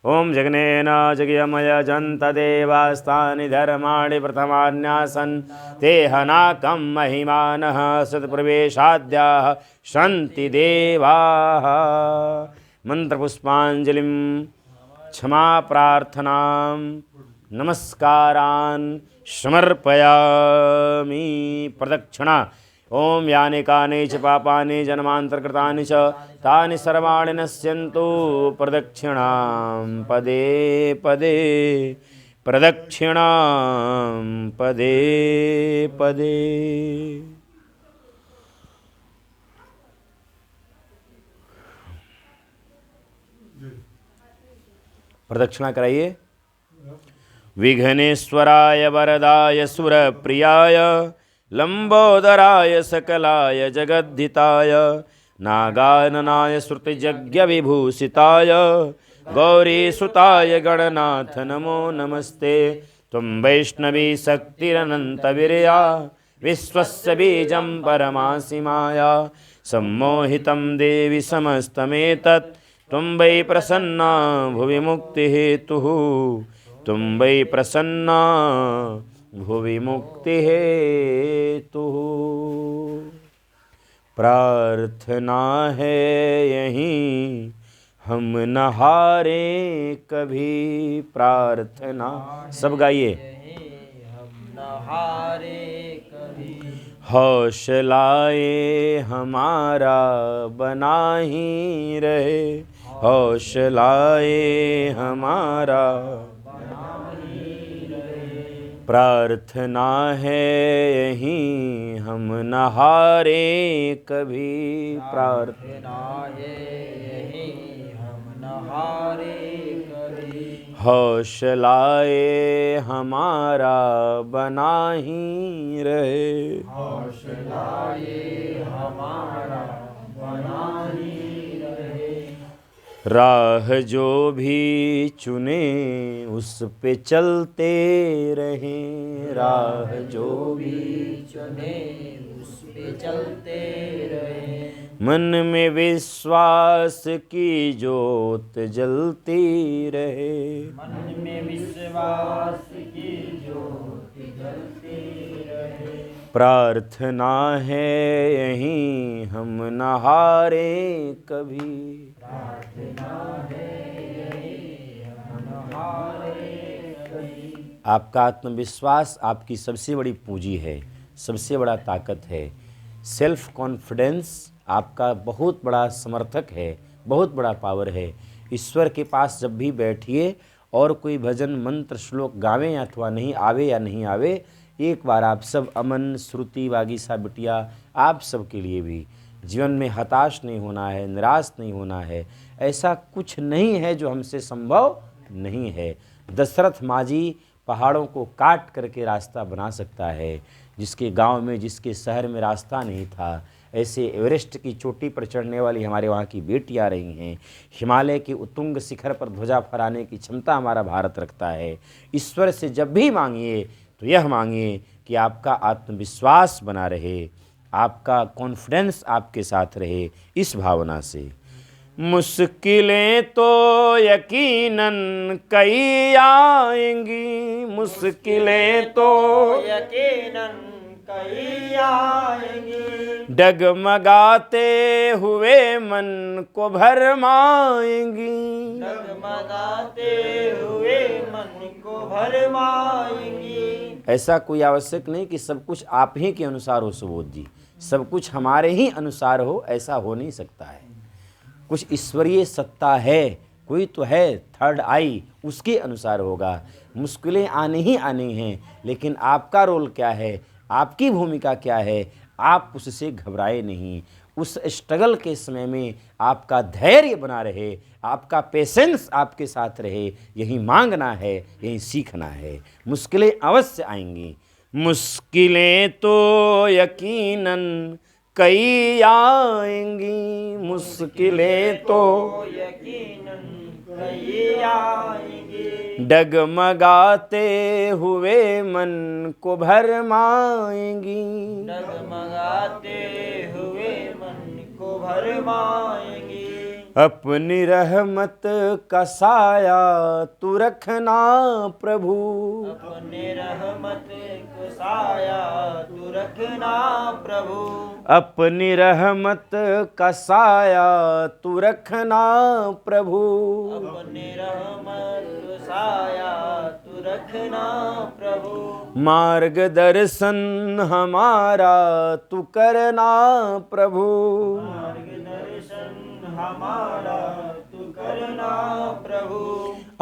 ओम जगनेन जगयमयजन्त देवास्तानि धर्माणि प्रथमान्यासन् ते हनाकं महिमानः सत्प्रवेशाद्याः सन्ति देवाः। मंत्रपुष्पाञ्जलिं क्षमा प्रार्थनां नमस्कारान् समर्पयामि। प्रदक्षिणा ओम यानि कानि च पापानि जन्मान्तरकृतानि च तानि सर्वाणि नश्यन्तु प्रदक्षिणां पदे पदे प्रदक्षिणां पदे पदे। प्रदक्षिणा कराइए। विघ्नेश्वराय वरदाय सुरप्रियाय लंबोदराय सकलाय जगद्धिताय नागाननाय श्रुतियज्ञविभूषिताय गौरीसुताय गणनाथ नमो नमस्ते। त्वं वैष्णवी शक्तिरनन्तवीर्या विश्वस्य बीजं परमासि माया सम्मोहितं देवि समस्तमेतत् त्वं वै प्रसन्ना भुवि मुक्तिहेतुः त्वं वै प्रसन्ना भुवि मुक्ति हेतु। प्रार्थना है यहीं हम न हारे कभी। प्रार्थना सब गाइए। हम न हारे कभी हौसलाए हमारा बना ही रहे। हौसलाए हमारा प्रार्थना है यहीं हम न हारे कभी। प्रार्थना है यहीं हम न हारे कभी हौसलाए हमारा बना ही रहे। हौसलाए हमारा बना ही रहे। राह जो भी चुने उस पे चलते रहें। राह जो भी चुने उस पे चलते रहें। मन में विश्वास की ज्योत जलती रहे। मन में विश्वास की ज्योत जलती रहे। प्रार्थना है यहीं हम न हारे कभी। प्रार्थना है यहीं हम न हारे कभी। आपका आत्मविश्वास आपकी सबसे बड़ी पूंजी है, सबसे बड़ा ताकत है। सेल्फ कॉन्फिडेंस आपका बहुत बड़ा समर्थक है, बहुत बड़ा पावर है। ईश्वर के पास जब भी बैठिए और कोई भजन मंत्र श्लोक गावें अथवा नहीं आवे या नहीं आवे, एक बार आप सब अमन श्रुति वागीसा बिटिया आप सब के लिए भी जीवन में हताश नहीं होना है, निराश नहीं होना है। ऐसा कुछ नहीं है जो हमसे संभव नहीं है। दशरथ मांझी पहाड़ों को काट करके रास्ता बना सकता है। जिसके गांव में, जिसके शहर में रास्ता नहीं था, ऐसे एवरेस्ट की चोटी पर चढ़ने वाली हमारे वहाँ की बेटियाँ रही हैं। हिमालय के उत्तुंग शिखर पर ध्वजा फहराने की क्षमता हमारा भारत रखता है। ईश्वर से जब भी मांगिए तो यह मांगिए कि आपका आत्मविश्वास बना रहे, आपका कॉन्फिडेंस आपके साथ रहे। इस भावना से मुश्किलें तो यकीनन कई आएंगी। मुश्किलें तो यकीनन कई आएंगी। डगमगाते हुए मन को भरमाएंगी। डगमगाते हुए मन को भरमाएंगी। ऐसा कोई आवश्यक नहीं कि सब कुछ आप ही के अनुसार हो सुबोध जी, सब कुछ हमारे ही अनुसार हो, ऐसा हो नहीं सकता है। कुछ ईश्वरीय सत्ता है, कोई तो है थर्ड आई, उसके अनुसार होगा। मुश्किलें आने ही आनी हैं, लेकिन आपका रोल क्या है, आपकी भूमिका क्या है, आप उससे घबराए नहीं। उस स्ट्रगल के समय में आपका धैर्य बना रहे, आपका पेशेंस आपके साथ रहे, यही मांगना है, यही सीखना है। मुश्किलें अवश्य आएंगी, मुश्किलें तो यकीनन कई आएंगी, मुश्किलें तो यकीनन कई आएंगी, डगमगाते हुए मन को भरमाएंगी, डगमगाते हुए मन को भरमाएंगी। अपनी रहमत का साया तू रखना प्रभु, अपने रहमत को साया तू रखना प्रभु, अपनी रहमत का साया तू रखना प्रभु, अपने रहमत को साया तू रखना प्रभु, मार्गदर्शन हमारा तू करना प्रभु, मार्गदर्शन हमारा तू करना प्रभु,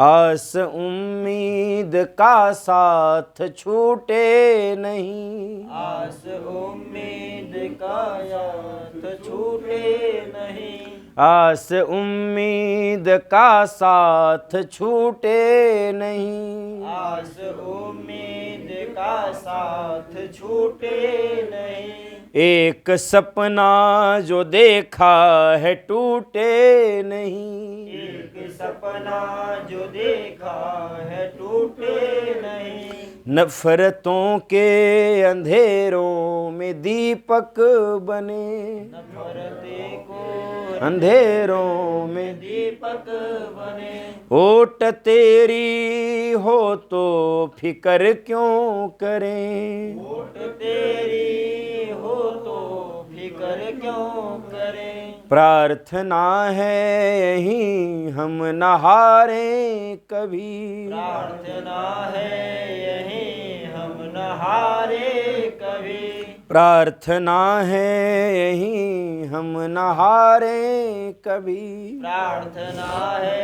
आस उम्मीद का साथ छूटे नहीं, आस उम्मीद का साथ छूटे नहीं, आस उम्मीद का साथ छूटे नहीं, आस उम्मीद का साथ छूटे नहीं, एक सपना जो देखा है टूटे नहीं, एक सपना जो देखा है टूटे नहीं, नफरतों के अंधेरों में दीपक बने, नफरते को अंधेरों में दीपक बने, ओट तेरी हो तो फिकर क्यों करें, ओट तेरी हो तो फिकर क्यों करें, प्रार्थना है यही हम न हारें कभी, प्रार्थना है यही हम न हारे कभी, प्रार्थना है यही हम न हारें कभी, प्रार्थना है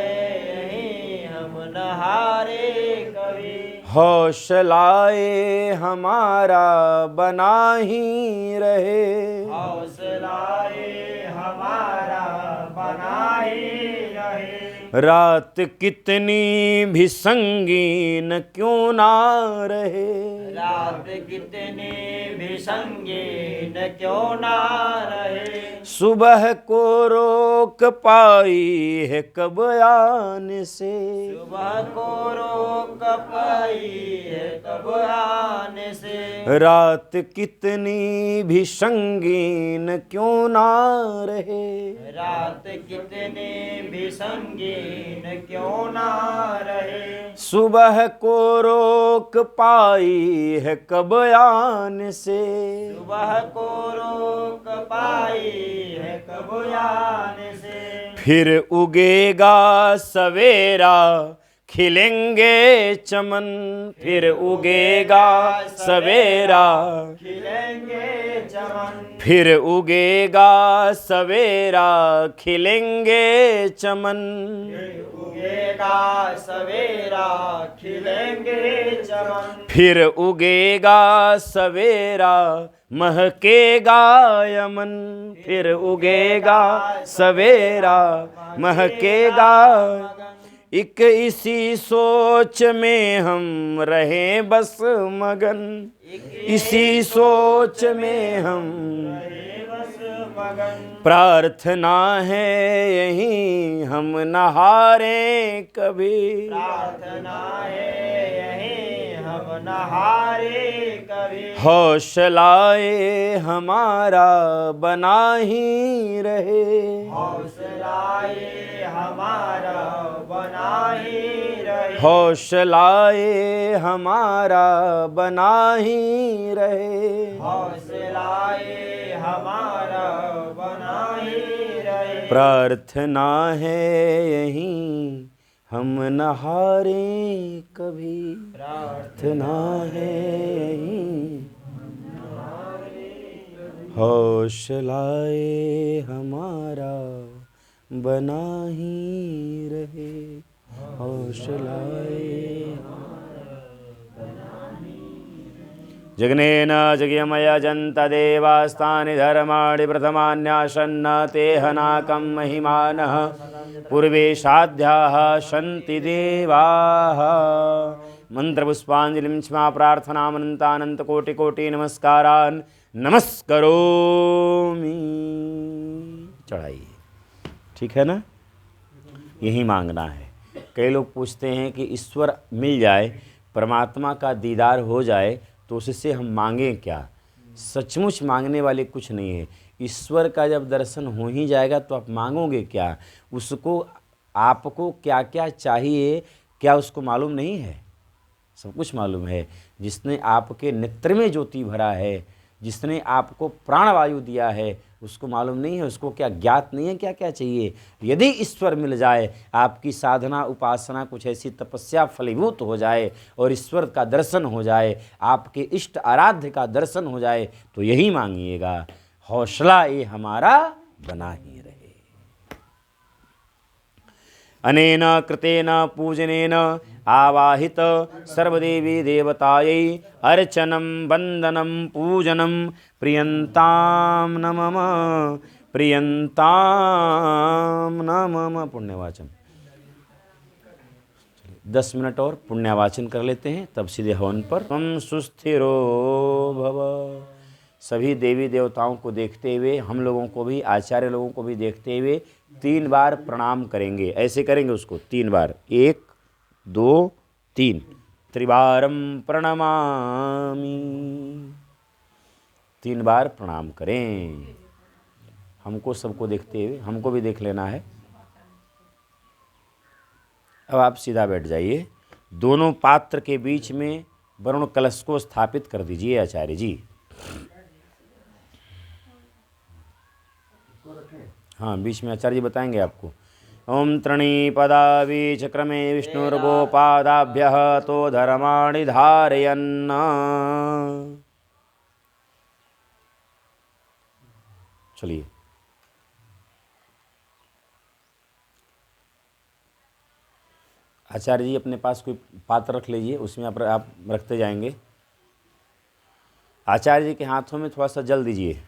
यही हम न हारे कभी, हौसलाए हमारा बना ही रहे, हौसलाए हमारा बना ही रहे, रात कितनी भी संगीन क्यों ना रहे, रात कितने भी संगीन क्यों ना रहे, सुबह को रोक पाई है कब आने से, सुबह को रोक पाई है कब आने से, रात कितनी भी संगीन क्यों ना रहे, रात कितने भी संगीन क्यों ना रहे, सुबह को रोक पाई है कब आने से, सुबह को रोक पाई है कब आने से, फिर उगेगा सवेरा खिलेंगे चमन, फिर उगेगा सवेरा, खिलेंगे चमन, फिर उगेगा सवेरा खिलेंगे चमन, उगेगा सवेरा खिलेंगे चमन, फिर उगेगा सवेरा महकेगा यमन, फिर उगेगा सवेरा महकेगा, एक इसी सोच में हम रहें बस मगन, इसी सोच में हम बस मगन, प्रार्थना है यही हम न हारें कभी, प्रार्थना है यही हम न हारे कभी, हौसलाए हमारा बना ही रहे, हौसलाए हमारा बना ही रहे, हौसलाए हमारा बना ही रहे, हौसलाए हमारा बना ही रहे, प्रार्थना है यही हम न हारें कभी, प्रार्थना है यही हौसलाए हमारा बना ही रहे, हौसलाए जग्नेन जग्यमयजन्त देवास्तानि धर्माणि प्रथमान्यासन्न ते हनाकं महिमानः पूर्वे साध्याः सन्ति देवाः। मंत्रपुष्पांजलिं क्षमा प्रार्थनामनन्तानन्तकोटिकोटि नमस्कारान् नमस्करोमि। चढ़ाइए, ठीक है ना। यही मांगना है। कई लोग पूछते हैं कि ईश्वर मिल जाए, परमात्मा का दीदार हो जाए तो उससे हम मांगें क्या। सचमुच मांगने वाले कुछ नहीं है। ईश्वर का जब दर्शन हो ही जाएगा तो आप मांगोगे क्या। उसको आपको क्या क्या चाहिए, क्या उसको मालूम नहीं है। सब कुछ मालूम है। जिसने आपके नेत्र में ज्योति भरा है, जिसने आपको प्राणवायु दिया है, उसको मालूम नहीं है, उसको क्या ज्ञात नहीं है क्या क्या चाहिए। यदि ईश्वर मिल जाए, आपकी साधना उपासना कुछ ऐसी तपस्या फलीभूत हो जाए और ईश्वर का दर्शन हो जाए, आपके इष्ट आराध्य का दर्शन हो जाए, तो यही मांगिएगा, हौसला ये हमारा बना ही रहे। अनेन कृतेन पूजनेन आवाहित सर्वदेवी देवतायै अर्चनं वंदनं पूजनं प्रियंताम न मम प्रियंताम न मम। पुण्यवाचन 10 मिनट और पुण्यवाचन कर लेते हैं, तब सीधे हवन पर। त्वं सुस्थिरो भव। सभी देवी देवताओं को देखते हुए, हम लोगों को भी, आचार्य लोगों को भी देखते हुए 3 बार प्रणाम करेंगे। ऐसे करेंगे उसको 3 बार, 1 2 3, त्रिवारम प्रणमामि। 3 बार प्रणाम करें। हमको सबको देखते हुए, हमको भी देख लेना है। अब आप सीधा बैठ जाइए। दोनों पात्र के बीच में वरुण कलश को स्थापित कर दीजिए आचार्य जी। हाँ, बीच में आचार्य जी बताएंगे आपको। ओम त्रिणी पदावी चक्रमे विष्णुर्गोपादाभ्यः तो धर्माणि धारयन्। चलिए, आचार्य जी अपने पास कोई पात्र रख लीजिए, उसमें आप रखते जाएंगे। आचार्य जी के हाथों में थोड़ा सा जल दीजिए।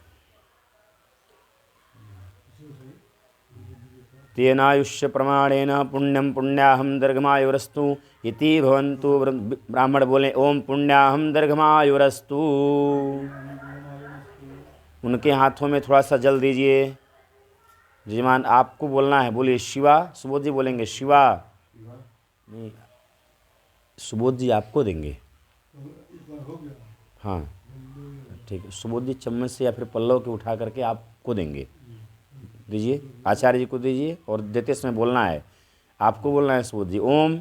तेनायुष्य प्रमाणेन पुण्यम पुण्याहम दीर्घमायुरस्तु इति भवन्तु। ब्राह्मण बोले ओम पुण्याहम दीर्घमायुरस्तु। उनके हाथों में थोड़ा सा जल दीजिए। यजमान आपको बोलना है, बोलिए शिवा। सुबोध जी बोलेंगे शिवा। नहीं, सुबोध जी आपको देंगे। हाँ ठीक है, सुबोध जी चम्मच से या फिर पल्लव के उठा करके आपको देंगे। दीजिए, आचार्य जी को दीजिए और देते समय बोलना है, आपको बोलना है सुबोध जी ओम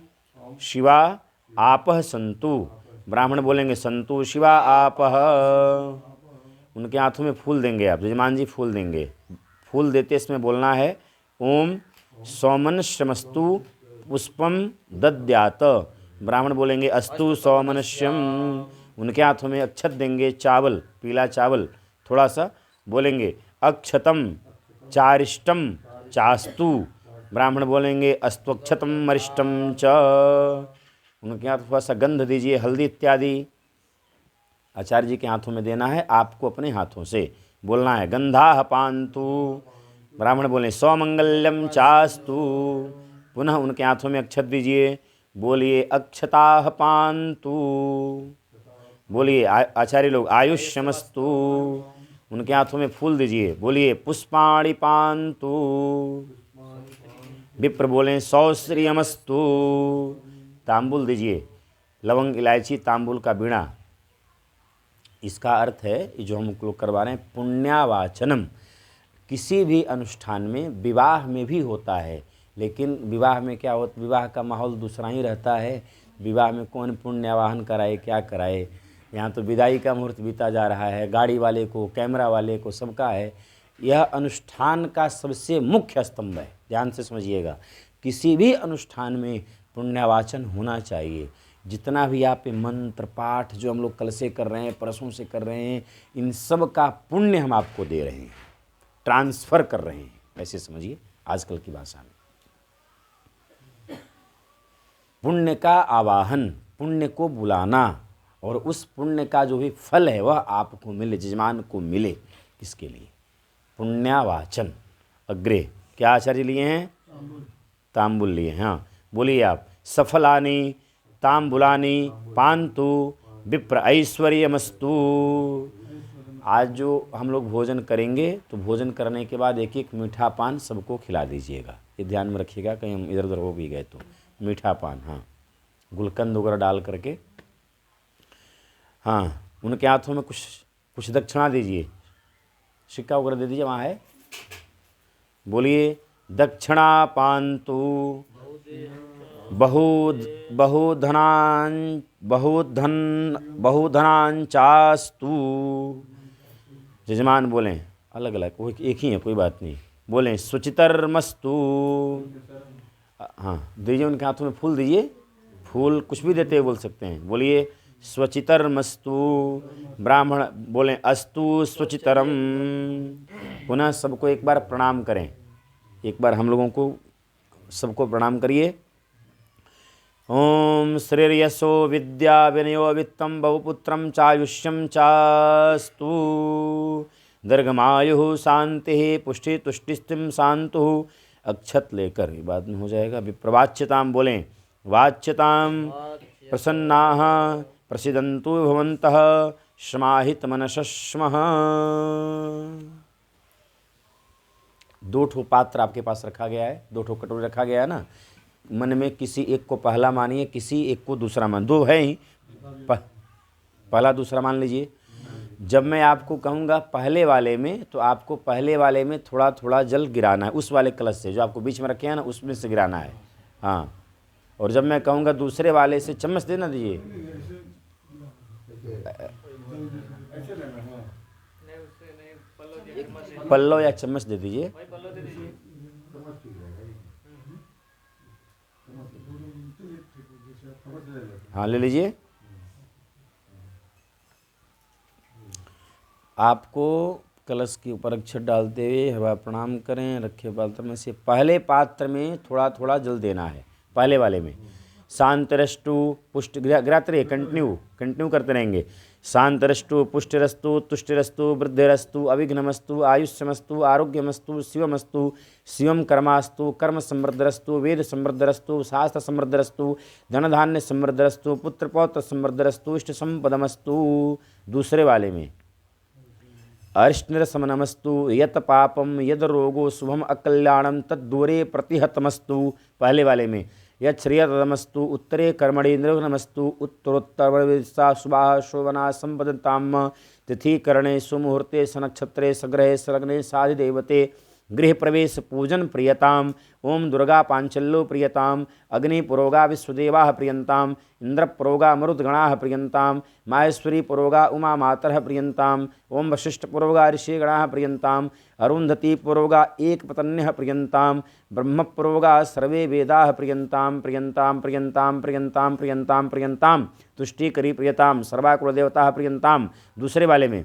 शिवा आपह संतु। ब्राह्मण बोलेंगे संतु शिवा आपह। उनके हाथों में फूल देंगे आप, यजमान जी फूल देंगे। फूल देते समय बोलना है ओम सौमनश्यमस्तु पुष्पम दद्यात। ब्राह्मण बोलेंगे अस्तु सौमनश्यम। उनके हाथों में अक्षत देंगे, चावल, पीला चावल थोड़ा सा, बोलेंगे अक्षतम चारिष्टम चास्तु। ब्राह्मण बोलेंगे अस्त्वक्षतम मरिष्टम च। उनके हाथ थोड़ा सा गंध दीजिए, हल्दी इत्यादि। आचार्य जी के हाथों में देना है, आपको अपने हाथों से बोलना है गंधाह पान्तु। ब्राह्मण बोले सौमंगल्यम चास्तु। पुनः उनके हाथों में अक्षत दीजिए, बोलिए अक्षताह पान्तु। बोलिए आचार्य लोग आयुष्यमस्तु। उनके हाथों में फूल दीजिए, बोलिए पुष्पाणि पान्तु। विप्र बोलें सौश्रियमस्तु। तांबुल दीजिए, लवंग इलायची तांबुल का बीड़ा। इसका अर्थ है, जो हम लोग करवा रहे हैं, पुण्यावाचनम। किसी भी अनुष्ठान में, विवाह में भी होता है, लेकिन विवाह में क्या होता, विवाह का माहौल दूसरा ही रहता है। विवाह में कौन पुण्यावाहन कराए, क्या कराए। यहाँ तो विदाई का मुहूर्त बीता जा रहा है, गाड़ी वाले को, कैमरा वाले को, सबका है। यह अनुष्ठान का सबसे मुख्य स्तंभ है, ध्यान से समझिएगा। किसी भी अनुष्ठान में पुण्यवाचन होना चाहिए। जितना भी आप मंत्र पाठ जो हम लोग कल से कर रहे हैं, परसों से कर रहे हैं, इन सब का पुण्य हम आपको दे रहे हैं, ट्रांसफ़र कर रहे हैं, ऐसे समझिए आजकल की भाषा में। पुण्य का आवाहन, पुण्य को बुलाना, और उस पुण्य का जो भी फल है वह आपको मिले, यजमान को मिले। किसके लिए? पुण्यावाचन अग्रे। क्या आचार्य लिए हैं? तांबुल लिए हैं। हाँ बोलिए आप। सफलानि तांबुलानि पान्तु विप्र ऐश्वर्यमस्तु। आज जो हम लोग भोजन करेंगे तो भोजन करने के बाद एक एक मीठा पान सबको खिला दीजिएगा। ये ध्यान में रखिएगा कहीं हम इधर उधर हो भी गए तो। मीठा पान, हाँ, गुलकंद वगैरह डाल करके। हाँ, उनके हाथों में कुछ दक्षिणा दीजिए, सिक्का वगैरह दे दीजिए, वहाँ है। बोलिए दक्षिणा पान्तु बहुधनांचास्तु। यजमान बोलें अलग अलग, वो एक ही है, कोई बात नहीं। बोलें सुचितरमस्तु। हाँ दीजिए, उनके हाथों में फूल दीजिए, फूल कुछ भी देते हुए बोल सकते हैं। बोलिए स्वचितरमस्तु। ब्राह्मण बोलें अस्तु स्वचितरम। पुनः सबको एक बार प्रणाम करें, एक बार हम लोगों को सबको प्रणाम करिए। ओम श्रेयसो विद्या विनयो वित्तम बहुपुत्रम चायुष्यम चास्तु। दीर्घमायु शांति पुष्टि तुष्टिस्तिम शांतु। अक्षत लेकर ये बाद में हो जाएगा। विप्रवाच्यताम बोलें वाच्यताम। प्रसन्नाः प्रसीदन्तु भवन्तः समाहित मनसस्मः। 2 ठो पात्र आपके पास रखा गया है, 2 ठो कटोरी रखा गया है ना। मन में किसी एक को पहला मानिए, किसी एक को दूसरा मान, 2 है ही, पहला दूसरा मान लीजिए। जब मैं आपको कहूँगा पहले वाले में, तो आपको पहले वाले में थोड़ा थोड़ा जल गिराना है, उस वाले कलश से जो आपको बीच में रखे हैं ना, उसमें से गिराना है। हाँ, और जब मैं कहूँगा दूसरे वाले से चम्मच देना दीजिए। पल्लो या चम्मच दे दीजिए। हाँ ले लीजिए। आपको कलश के ऊपर अक्षत डालते हुए हवा प्रणाम करें। रखे पात्र में से पहले पात्र में थोड़ा थोड़ा जल देना है, पहले वाले में। शांतरष्टु पुष्ट गिराते कंटिन्यू करते रहेंगे। शांतरष्टु पुष्टिरस्तु तुष्टिरस्तु वृद्धिरस्तु अविघ्नमस्तु आयुष्यमस्तु आरोग्यमस्तु शिवमस्तु शिवम कर्मास्तु कर्म समृद्धरस्तु वेद समृद्धरस्तु शास्त्र समृद्धरस्तु धन धान्य समृद्धरस्तु पुत्र पौत्र समृद्धरस्तु इष्ट संपदमस्तु। दूसरे वाले में अरिष्टनिरसमनमस्तु यत पापम यद रोगो शुभम अकल्याणम तद्दूरे प्रतिहतमस्तु। पहले वाले में यत् श्रियतमस्तु उत्तरे कर्मणि निर्विघ्नमस्तु उत्तरोत्तर शुभा शोभना संपदताम। तिथि करणे सुमुहूर्ते सनक्षत्रे सग्रहे संलग्ने साधिदेवते गृह प्रवेश पूजन प्रियताम। ओम दुर्गा पांचल्यो प्रियताम। अग्नि पुरोगा विश्वदेवा प्रियंताम। इंद्र पुरोगा मरुद्गणा प्रियंताम। माहेश्वरी पुरोगा उमा मातर प्रियंताम। ओम वशिष्ठ पुरोगा ऋषिगणा प्रियंताम। अरुंधति पुरोगा एक पतन्य प्रियंताम। ब्रह्म पुरोगा सर्वे वेदा प्रियंताम प्रियंताम प्रियंताम प्रियंताम प्रियंताम प्रियंताम। तुष्टिकरी प्रियताम सर्वाकुलदेवता प्रियंताम। दूसरे वाले में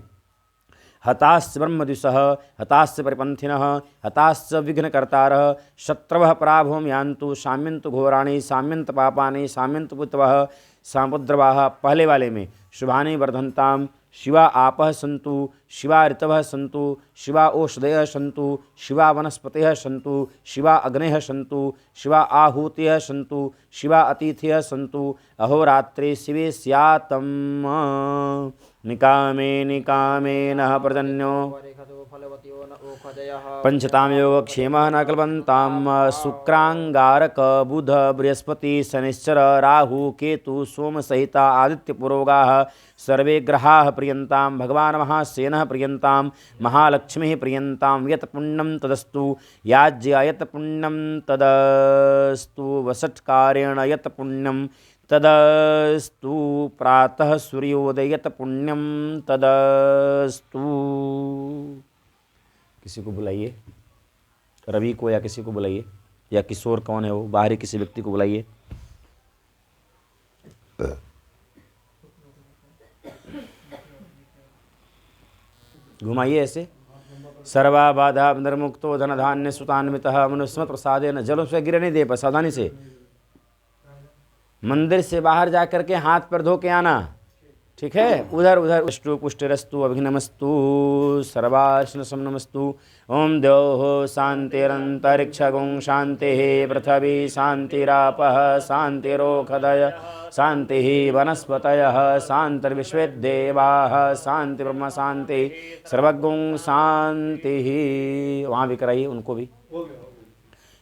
हताश्च ब्रह्मद्विषः हताश्च परिपन्थिनः हताश्च विघ्नकर्तारः शत्रवः पराभवं यान्तु शाम्यन्तु घोराणि शाम्यन्त पापानि शाम्यन्तु पुत्रवः समुद्रवाः। पहले वाले में शुभानि वर्धन्ताम। शिवा आपः सन्तु शिवा ऋतवः सन्तु शिवा ओषधयः सन्तु शिवा वनस्पतयः सन्तु शिवा अग्नयः सन्तु शिवा आहूतयः सन्तु शिवा अतिथयः सन्तु अहोरात्रे शिवे स्यात्तम्। निकामे निकामे नः पर्जन्यो पंचताम योगक्षेमः न कल्पन्तां। शुक्रांगारक बुध बृहस्पति शनिश्चर राहु केतु सोम सहिता आदित्य पुरोगाः सर्वे ग्रहाः प्रियन्तां। भगवान् महासेनः प्रियन्तां महालक्ष्मीः प्रियन्तां। यत् पुण्यं तदस्तु याज्य यत् पुण्यं तदस्तु वसत्कारेण यत् पुण्यं तदस्तु प्रातः सूर्योदय यत् पुण्यं तदस्तु। किसी को बुलाइए, रवि को या किसी को बुलाइए, या किशोर कौन है वो, बाहरी किसी व्यक्ति को बुलाइए। घुमाइए ऐसे। सर्वा बाधा निर्मुक्तो धन धान्य सुतान्वितः मनुस्मत प्रसादेन। जल से गिरने दे पर सावधानी से। मंदिर से बाहर जा करके हाथ पर धो के आना। ठीक है। उधर उधर अष्टु पुष्टिरस्तु अभिघ्नमस्तु सर्वाश्न नमस्तु। ओम द्योः शान्तिरन्तरिक्षगुं शान्तिः पृथिवी शान्तिरापः शान्तिरोषधयः शान्तिः वनस्पतयः शान्तिर्विश्वेदेवाः शान्ति ब्रह्म शान्ति सर्वगुं शान्तिः। वहाँ भी कराइए उनको भी। हो गया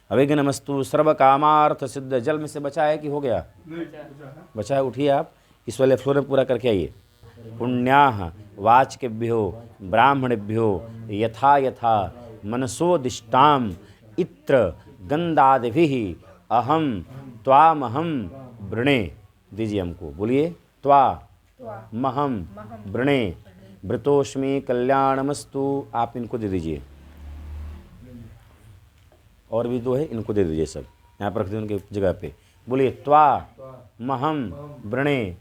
अभिघ्नमस्तु सर्व कामार्थ सिद्ध। जल में से बचा है कि हो गया? नहीं बचा है। बचा है, उठिए आप इस वाले फ्लोर में पूरा करके आइए। पुण्याः वाचकेभ्यो ब्राह्मणेभ्यो यथा यथा मनसोदिष्टाम इत्र गंधादिभिः अहम त्वामहम वृणे। दीजिए हमको, बोलिए त्वा महम वृणे वृतोष्मि कल्याणमस्तु। आप इनको दे दीजिए, और भी दो है, इनको दे दीजिए सब, यहाँ पर रख दीजिए उनके जगह पे। बोलिए त्वा महम वृणे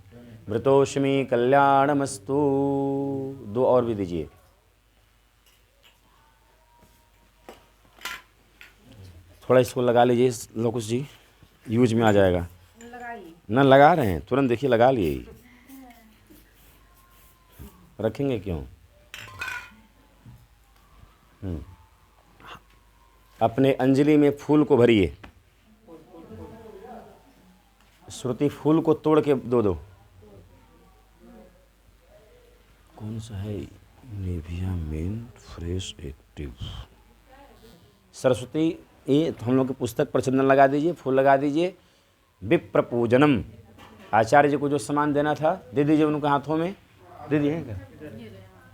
वृतोष्मि कल्याणमस्तु। दो और भी दीजिए। थोड़ा इसको लगा लीजिए लोकुश जी, यूज में आ जाएगा। ना लगा रहे हैं, तुरंत देखिए लगा लिए। रखेंगे क्यों? अपने अंजलि में फूल को भरिए। श्रुति फूल को तोड़ के दो। कौन सा है? Nivea men fresh active. Saraswati, ये तो हम लोग की पुस्तक पर चंदन लगा दीजिए, फूल लगा दीजिए। विप्र पूजनम, आचार्य जी को जो सामान देना था दे दीजिए उनके हाथों में। दे दिए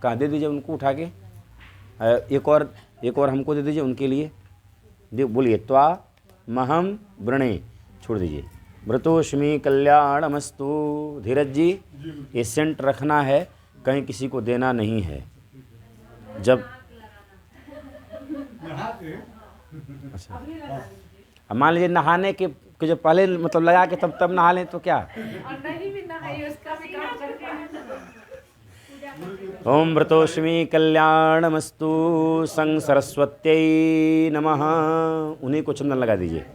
कहाँ? दे दीजिए उनको उठा के। एक और हमको दे दीजिए उनके लिए। बोलिए त्वा महम वृणे, छोड़ दीजिए। व्रतोष्मि कल्याणमस्तु। धीरज जी, ये सेंट रखना है, कहीं किसी को देना नहीं है। जब अच्छा, अब मान लीजिए नहाने के जो पहले मतलब लगा के तब नहा लें तो क्या? ओम व्रतोष्मि कल्याणमस्तु संग सरस्वत्यै नमः। उन्हीं को चंदन लगा दीजिए।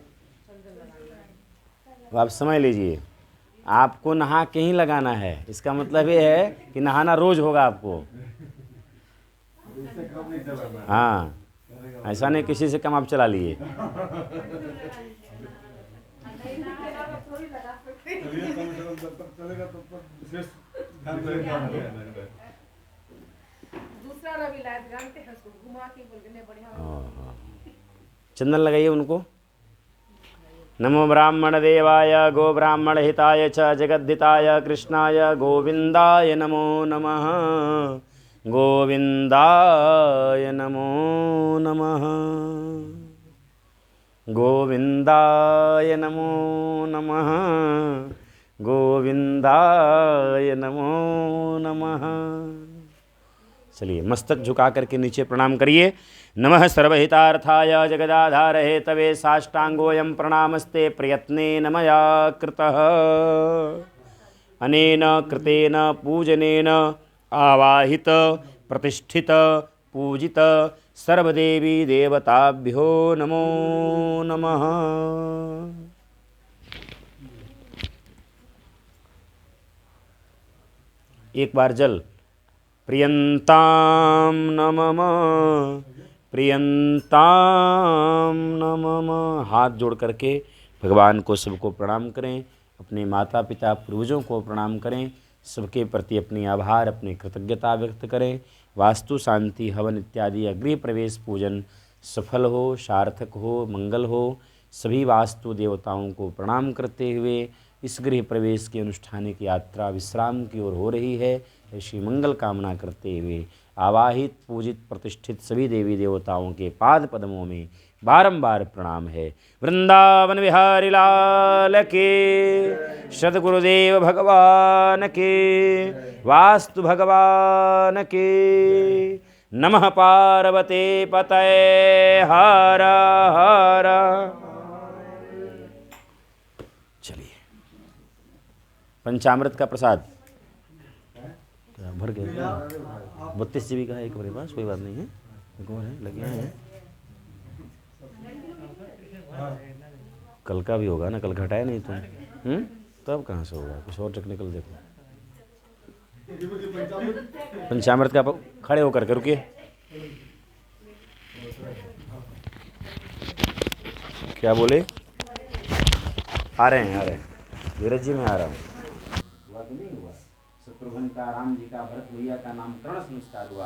आप समझ लीजिए, आपको नहा के ही लगाना है। इसका मतलब ये है कि नहाना रोज होगा आपको। हाँ, ऐसा नहीं किसी से कम आप चला लिए। चंदन लगाइए उनको। नमो ब्राह्मण देवाय गो ब्राह्मण हिताय च जगद्धिताय कृष्णाय गोविंदाय नमो नमः। गोविंदाय नमो नमः। गोविंदाय नमो नमः। गोविंदाय नमो नमः। चलिए मस्तक झुका करके नीचे प्रणाम करिए। नमः सर्वहितार्थाय जगदाधार हेतवे साष्टांगोऽयं प्रणामस्ते प्रयत्नेन मया कृतः। अनेन कृतेन पूजनेन आवाहित प्रतिष्ठित पूजित सर्वदेवी देवताभ्यो नमो नमः। एक बार जल। प्रियंताम नमः प्रियंताम नमः। हाथ जोड़ करके भगवान को सबको प्रणाम करें। अपने माता पिता पूर्वजों को प्रणाम करें। सबके प्रति अपनी आभार अपनी कृतज्ञता व्यक्त करें। वास्तु शांति हवन इत्यादि गृह प्रवेश पूजन सफल हो, सार्थक हो, मंगल हो। सभी वास्तु देवताओं को प्रणाम करते हुए इस गृह प्रवेश के अनुष्ठान की यात्रा विश्राम की ओर हो रही है। ऐसी मंगल कामना करते हुए आवाहित पूजित प्रतिष्ठित सभी देवी देवताओं के पाद पद्मों में बारंबार प्रणाम है। वृंदावन बिहारी लाल के, सद्गुरुदेव भगवान के, वास्तु भगवान के। नमः पार्वते पतये हर हर। चलिए पंचामृत का प्रसाद भर गया। 32 GB का है एक मेरे पास, कोई बात नहीं है। एक और है, लगे हैं। कल का भी होगा ना, कल घटाया नहीं तुम। तब कहाँ से होगा? कुछ और टेक्निकल देखो। पंचामृत का खड़े होकर के रुकिए। क्या बोले? आ रहे हैं धीरज जी, मैं आ रहा हूँ। हुआ कि नहीं हुआ? शत्रुघ्न का, राम जी का, भरत भैया का नामकरण संस्कार हुआ।